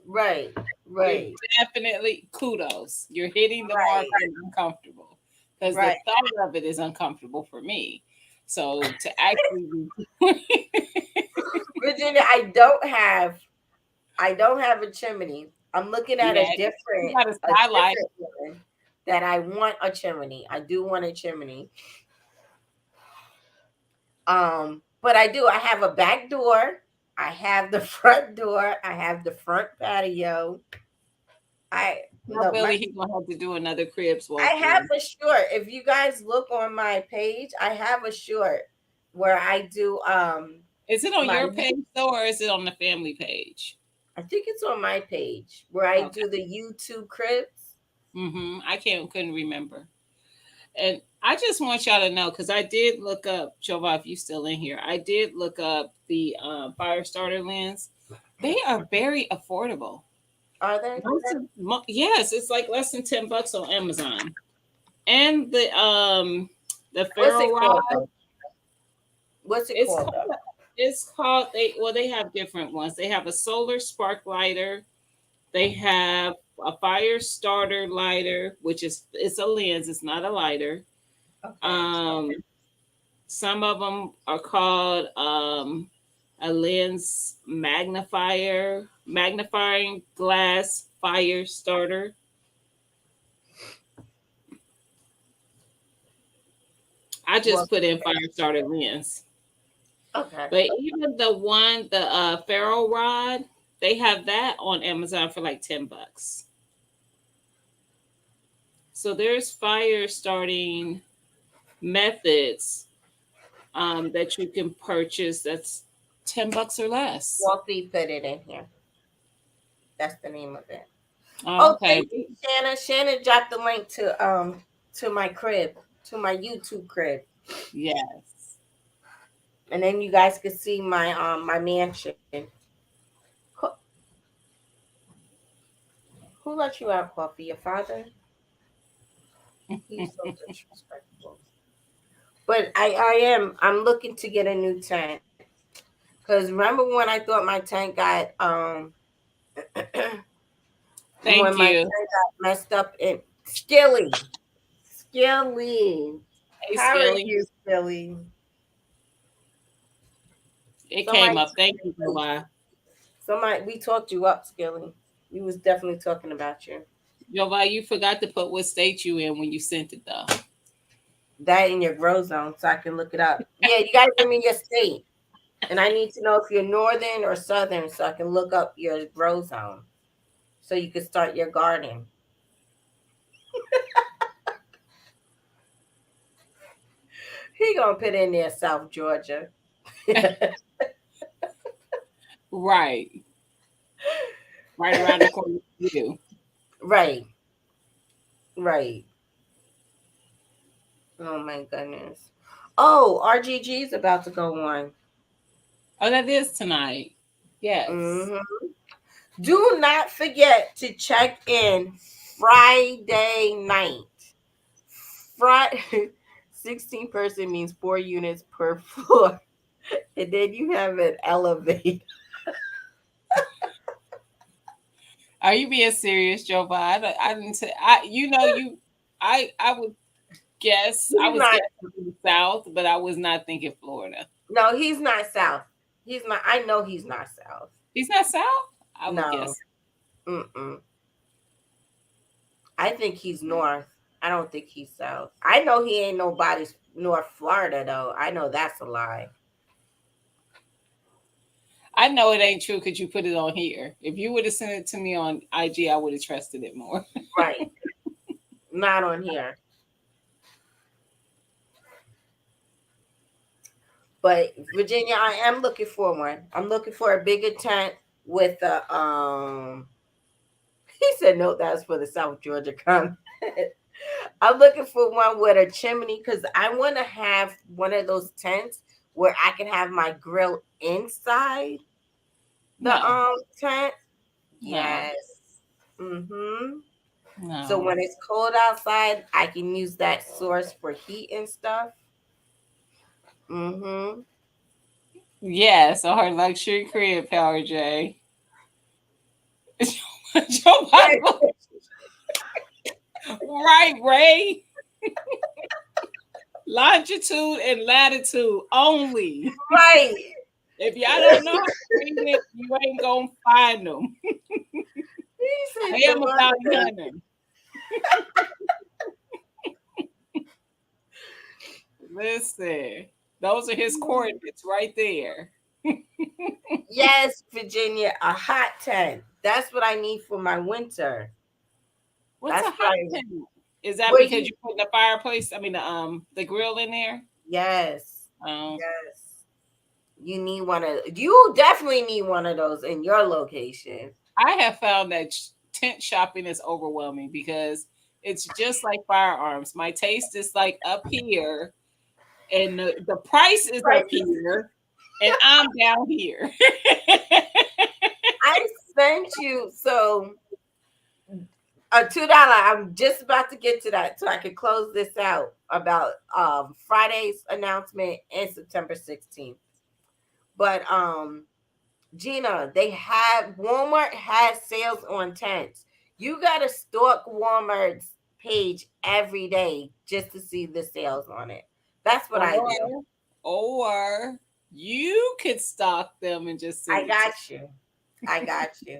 Right, You're right, definitely kudos. You're hitting the mark right, on uncomfortable because the right. thought of it is uncomfortable for me. So to actually be Virginia, I don't have a chimney. I'm looking at yeah, you got a a skylight. different one that I want a chimney. I do want a chimney. But I do. I have a back door. I have the front door. I have the front patio. I Now look my Billy, he gonna have to do another cribs I have walkthrough. a short. If you guys look on my page, I have a short where I do Is it on my your page though, or is it on the family page? I think it's on my page where I Okay. do the YouTube cribs. I can't couldn't remember. And I just want y'all to know because I did look up, Jova, if you still in here, I did look up the fire starter lens. They are very affordable. Are they? Yes, it's like less than $10 on Amazon. And the What's ferro it rod, called though? What's it it's called called though? they have different ones. They have a solar spark lighter. They have a fire starter lighter, which is it's a lens, it's not a lighter. Okay. Um some of them are called a lens magnifying glass fire starter. I Well, just put in fire starter lens. okay. But even the ferro rod, they have that on Amazon for like $10. So there's fire starting methods that you can purchase that's $10 or less. Wolfie put it in here. That's the name of it. Oh, Oh, okay. thank you, Shanna. Shanna dropped the link to my crib, to my YouTube crib. Yes. And then you guys could see my mansion. Who who let you out, Coffee? Your father? He's so disrespectful. But I'm looking to get a new tent. Cause remember when I thought my tent got when Thank my you. tent got messed up in Skilly. Skilly. Hey, How are Skilly. you, Skilly? It came Somebody up. Thank you, Jovi. somebody we talked you up, Skilly. We was definitely talking about you. Jovi, you forgot to put what state you in when you sent it, though. That in your grow zone so I can look it up. Yeah, you gotta give me your state. And I need to know if you're northern or southern so I can look up your grow zone. So you can start your garden. He gonna put in there South Georgia. Right. Right around the corner from you. Right, right. Oh my goodness. Oh, RGG is about to go on. Oh, that is tonight. Yes. Hmm. Do not forget to check in Friday night. Friday 16-person means 4 units per floor. And then you have an elevator. Are you being serious, Jovi? I didn't say, I would guess, I He's was not guessing in the South, but I was not thinking Florida. no, he's not south. He's not I know he's not south. He's not South? I would No. guess. Mm-mm. I think he's north. I don't think he's south. I know he ain't nobody's North Florida though. I know that's a lie. I know it ain't true because you put it on here. If you would have sent it to me on IG, I would have trusted it more. Right. Not on here. But Virginia, I am looking for one. I'm looking for a bigger tent with a. He said no, that's for the South Georgia comment. I'm looking for one with a chimney because I want to have one of those tents where I can have my grill inside the No, tent. no, Yes. Mm-hmm. So no. when it's cold outside, I can use that source for heat and stuff. Mm-hmm. Yes, or her luxury crib, Power J. Joe Bible. Right, Ray. Longitude and latitude only. Right. If y'all don't know how to read it, you ain't gonna find them. He said I the am a one bounty hunter. Listen, those are his coordinates right there. Yes, Virginia, a hot tent. That's what I need for my winter. What's a That's hot what I tent? Is that well because you you put the fireplace? I mean, the grill in there. yes. Um, Yes. You need one of you definitely need one of those in your location. I have found that tent shopping is overwhelming because it's just like firearms. My taste is like up here, and the price is up Prices. here, and I'm down here. I sent you so a $2. I'm just about to get to that so I can close this out about Friday's announcement and September 16th. But Gina, they have Walmart has sales on tents. You gotta stalk Walmart's page every day just to see the sales on it. That's what I do. or, or you could stalk them and just I send it to got you. I got you.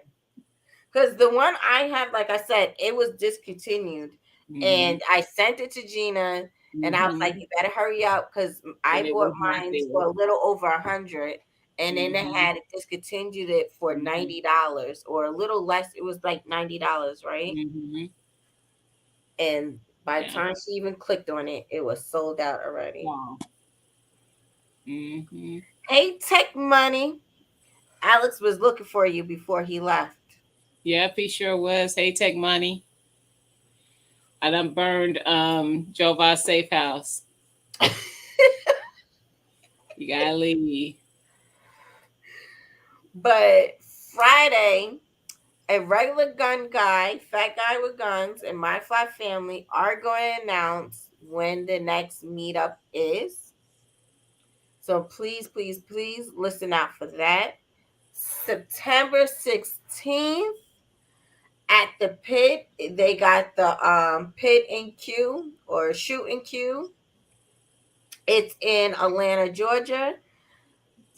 Because the one I have, like I said, it was discontinued. me. And I sent it to Gina and I was like, Hmm. you better hurry up because And I it bought was not mine for there. a little over 100 and then they Hmm. had discontinued it for Hmm. $90 or a little less. It was like $90, right? Hmm. And by the Yeah. time she even clicked on it, it was sold out already. Wow. Hmm. Hey, Tech Money. Alex was looking for you before he left. Yep, he sure was. Hey, Tech Money. I done burned Jova's safe house. You gotta leave. But Friday, a regular gun guy, fat guy with guns, and my flat family are going to announce when the next meetup is. So please, please, please listen out for that. September 16th at the pit. They got the pit in Q or shoot in Q. It's in Atlanta, Georgia.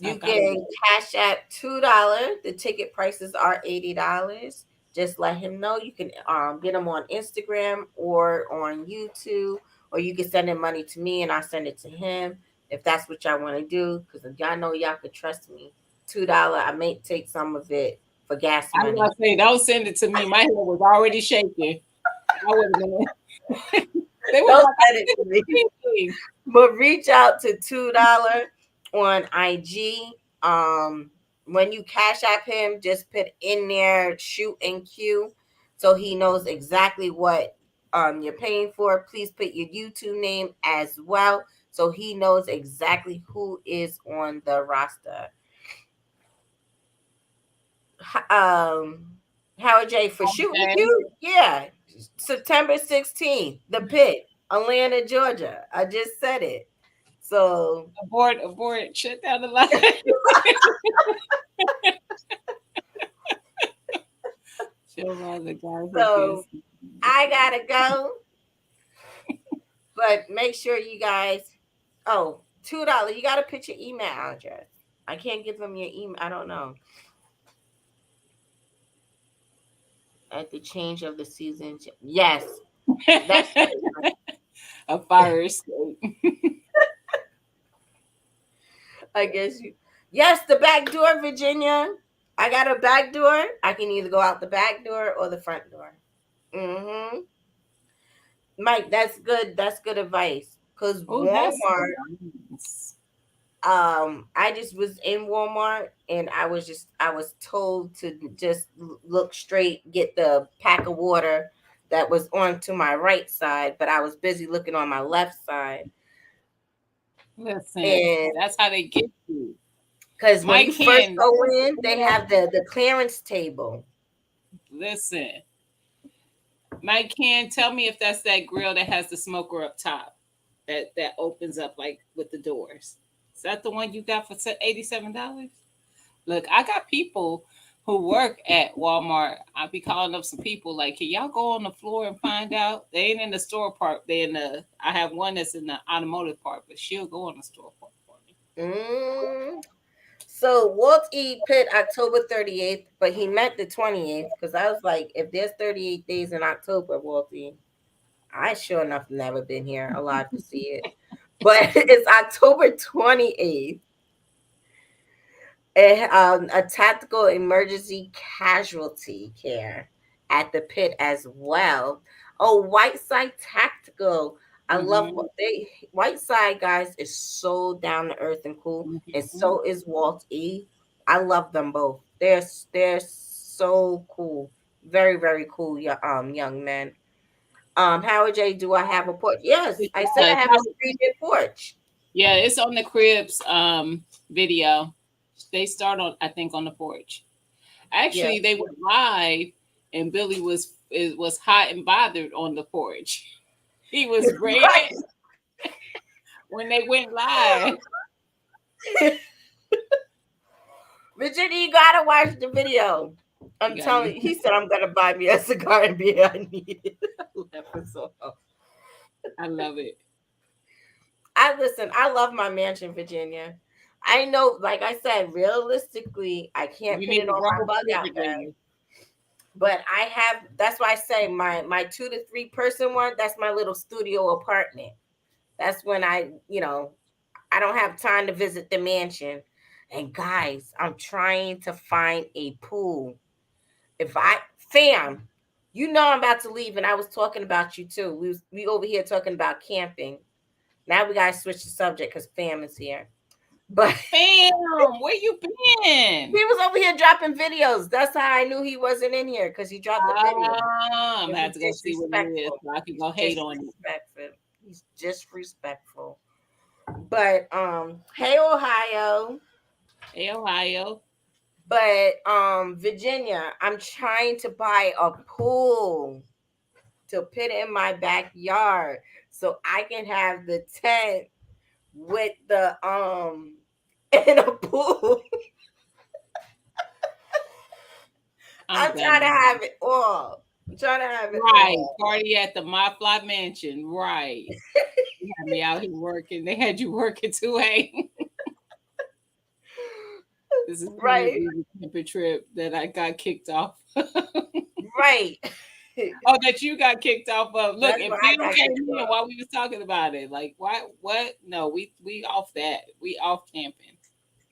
I You found can it. cash at $2. The ticket prices are $80. Just let him know. You can get him on Instagram or on YouTube, or you can send him money to me and I'll send it to him if that's what y'all want to do. Because y'all know y'all could trust me. $2. I may take some of it for gas I was money. gonna say, don't send it to me. My head was already shaking. I would have been. They was Don't like, send it to me. "I'm But reach out to $2 on IG. When you cash app him, just put in there shoot and queue so he knows exactly what you're paying for. Please put your YouTube name as well so he knows exactly who is on the roster. Howard J for shooting okay." Q? Yeah. September 16th, the pit, Atlanta, Georgia. I just said it. So Abort, abort, shut down the line. Jova, the guy who so gives. I gotta go, but make sure you guys. Oh, $2. You gotta put your email address. I can't give them your email. I don't know. At the change of the season. Yes, that's A fire escape. I guess you. Yes, the back door, Virginia. I got a back door. I can either go out the back door or the front door. Mm-hmm. Mike, that's good. That's good advice. Cause Oh, that's Walmart, nice. I just was in Walmart and I was told to just look straight, get the pack of water that was on to my right side, but I was busy looking on my left side. Listen, And that's how they get you. because when Mike you first can go in, they have the clearance table. listen. Mike can tell me if that's that grill that has the smoker up top that opens up like with the doors. Is that the one you got for $87? Look, I got people who work at Walmart. I be calling up some people like, can y'all go on the floor and find out? They ain't in the store part. They in the. I have one that's in the automotive part, but she'll go on the store part for me. Mm. So Walt E. Pitt October 38th, but he meant the 28th because I was like, if there's 38 days in October, Walt E., I sure enough never been here alive to see it. But it's October 28th. A tactical emergency casualty care at the pit as well. Oh, Whiteside Tactical. I love Mm-hmm. what they Whiteside guys is so down to earth and cool, and Mm-hmm. so is Walt E. I love them both. They're so cool, very very cool. Young men. Howard J, do I have a porch? Yes, It I said I does. have a screened-in porch. Yeah, it's on the Cribs video. They start on, I think, on the porch. Yeah, Actually, they went live, and Billy was hot and bothered on the porch. He was right. raining when they went live. Virginia, you gotta watch the video. You I'm got telling me. you, he said I'm gonna buy me a cigar and beer. I need it. Laughing so hard. I love it. I listen. I love my mansion, Virginia. I know, like I said, realistically, I can't You put need it a on my rubber bug out bag. refrigerator. But I have. That's why I say my 2 to 3 person one. That's my little studio apartment. That's when I don't have time to visit the mansion. And guys, I'm trying to find a pool. If I fam, I'm about to leave, and I was talking about you too. We over here talking about camping. Now we gotta switch the subject because fam is here. But Bam! Where you been? he was over here dropping videos. That's how I knew he wasn't in here because he dropped the video. I'm gonna And have he's to go see what it is disrespectful. so I can He's go hate on it. disrespectful. He's disrespectful. But hey Ohio. Hey, Ohio. But Virginia, I'm trying to buy a pool to put in my backyard so I can have the tent with the in a pool. I'm I'm trying to done. have it all. I'm trying to have it Right. all. Party at the My Fly Mansion. Right. You had me out here working. They had you working too, hey? This is going to Right, be the camping trip that I got kicked off. right. Oh, that you got kicked off of. Look, That's and what I Phil got came kicked in off. while we was talking about it. Like, why? What? No, we off that. We off camping.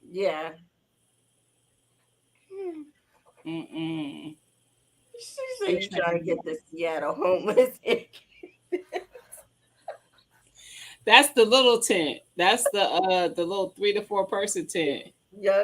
Yeah. Mm-mm. She I'm said you trying to trying. get the Seattle homeless. That's the little tent. That's the little 3 to 4 person tent. Yeah.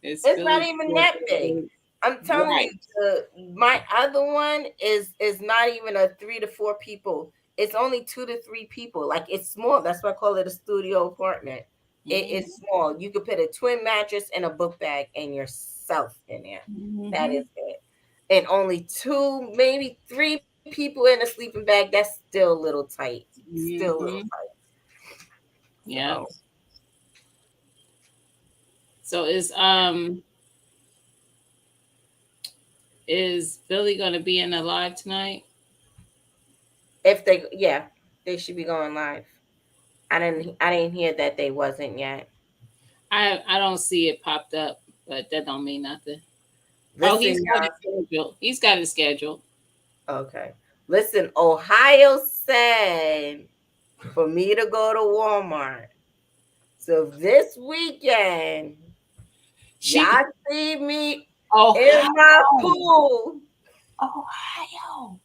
It's It's not Philly. even that big. I'm telling Right. you, my other one is not even a 3 to 4 people. It's only 2 to 3 people. Like it's small. That's why I call it a studio apartment. It Mm-hmm. is small. You could put a twin mattress and a book bag and yourself in there. That Mm-hmm. is it. And only two, maybe 3 people in a sleeping bag. That's still a little tight. Still a little Mm-hmm. tight. Yeah. So So is Billy gonna be in the live tonight? if they, yeah, they should be going live. I didn't hear that they wasn't yet. I don't see it popped up, but that don't mean nothing. Oh, he's Listen, got it scheduled. He's got it scheduled. okay. Listen, Ohio said for me to go to Walmart. So this weekend, She y'all see me in Ohio. my pool. Ohio.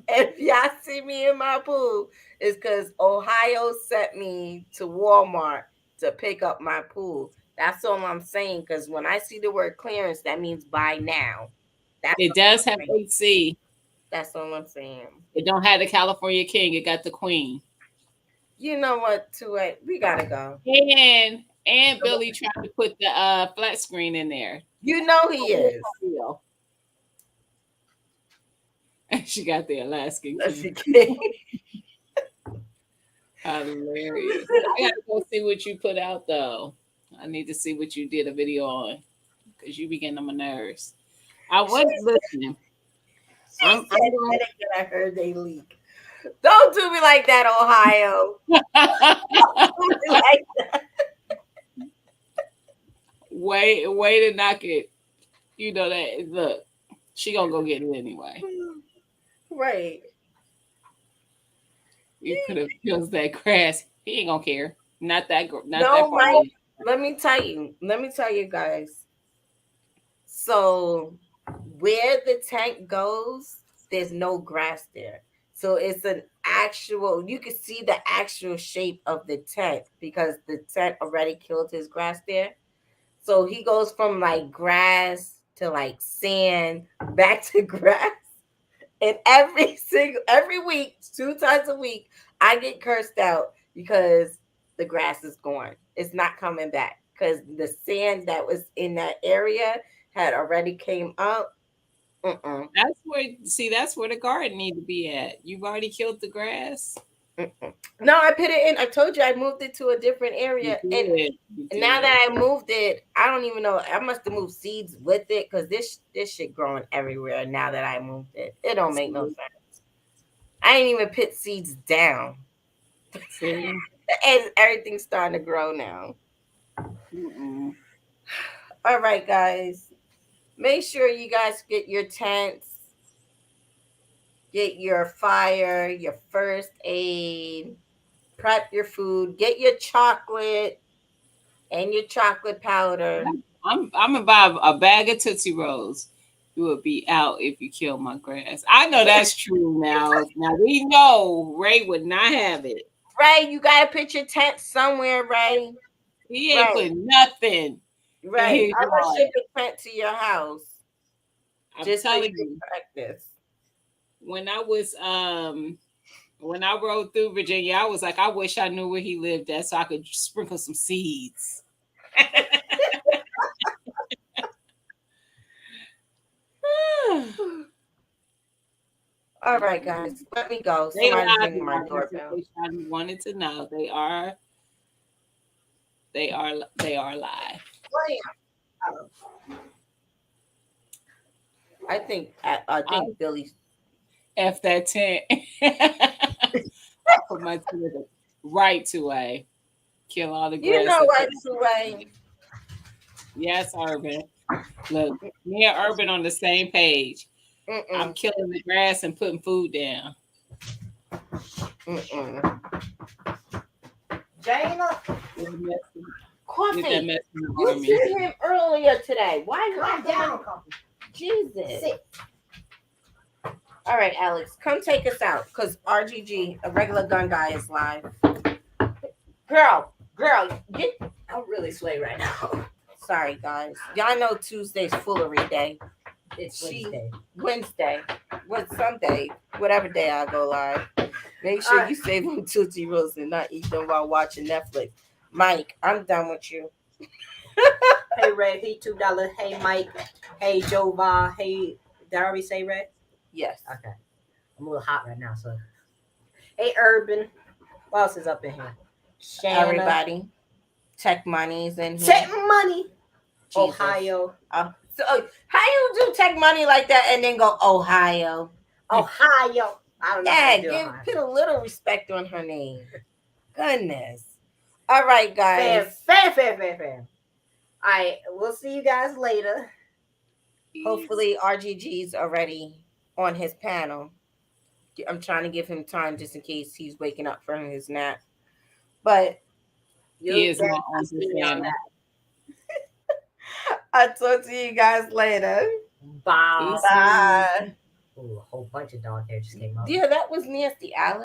If y'all see me in my pool, it's because Ohio sent me to Walmart to pick up my pool. That's all I'm saying. Because when I see the word clearance, that means buy now. That's It all does I'm have saying. AC. That's all I'm saying. It don't have the California King. It got the Queen. You know what? To it, we gotta go. And Billy tried to put the flat screen in there. You know he is. She got the Alaskan Yes, he King. can. Hilarious. I gotta go see what you put out though. I need to see what you did a video on because you be getting on my nerves. I She, was listening. she I'm said that again. I heard they leak. Don't do me like that, Ohio. going. Do me like that. Way to knock it. You know that. Look, she gonna go get it anyway. Right. You could have killed that grass. He ain't gonna care. Not that. Not that No, far. Let me tell you guys. So where the tank goes, there's no grass there. So it's an actual, you can see the actual shape of the tent because the tent already killed his grass there. So he goes from like grass to like sand back to grass. And every week, 2 times a week, I get cursed out because the grass is gone. It's not coming back because the sand that was in that area had already came up. Mm-mm, That's where the garden need to be at. You've already killed the grass. mm-mm. No, I put it in. I told you I moved it to a different You area, and did. You now did. that I moved it, I don't even know. I must have moved seeds with it because this shit growing everywhere. Now that I moved it, it don't make no See, sense. I ain't even put seeds down. see? And everything's starting to grow now. Mm-mm. All right, guys. Make sure you guys get your tents, get your fire, your first aid, prep your food, get your chocolate and your chocolate powder. I'm gonna buy a bag of Tootsie Rolls. You would be out if you kill my grass. I know that's true now. Now we know Ray would not have it. Ray, you gotta put your tent somewhere, Ray. He ain't Ray, putting nothing in Ray. his I'm gonna yard. ship a tent to your house I'm just so you telling can you, practice. when I was when I rode through Virginia, I was like, I wish I knew where he lived at so I could sprinkle some seeds. All right, guys. Let me go. They Somebody's live ringing my now, just in doorbell. case you wanted to know. They are live. I think I'll Billy. F that tent. Put my tent right to a kill all the You grass know up what, there. Ray? Yes, Urban. Look, me and Urban on the same page. I'm Mm-mm, killing the grass and putting food down. mm-mm. Jana, Get that mess, get that Coffee. mess in the You army. seen him earlier today. Why you calm acting down, like Coffee. Jesus? Sit. All right, Alex, come take us out because RGG, a regular gun guy, is live. Girl, get. I'm really sway right now. Sorry, guys. Y'all know Tuesday's foolery day. It's She Wednesday. Wednesday, what Sunday, whatever day I go live. Make sure you save them Tootsie Rolls and not eat them while watching Netflix. Mike, I'm done with you. Hey Red, hey $2. Hey Mike, hey Jovan, hey. Did I already say Red? Yes. Okay. I'm a little hot right now, so. Hey Urban, what else is up in here? Shanna, Everybody, Tech Money's in here. Tech Money, Jesus. Ohio, So how you do Tech Money like that and then go Ohio? Ohio. I don't know how Yeah, to do Ohio. put a little respect on her name. Goodness. All right, Fam, guys. fam. All right, we'll see you guys later. Hopefully RGG's already on his panel. I'm trying to give him time just in case he's waking up from his nap. But He is not on see the me on channel. I'll talk to you guys later. Bye. Peace. Bye. Ooh, a whole bunch of dog hair just came up. Yeah, that was nasty, Alex.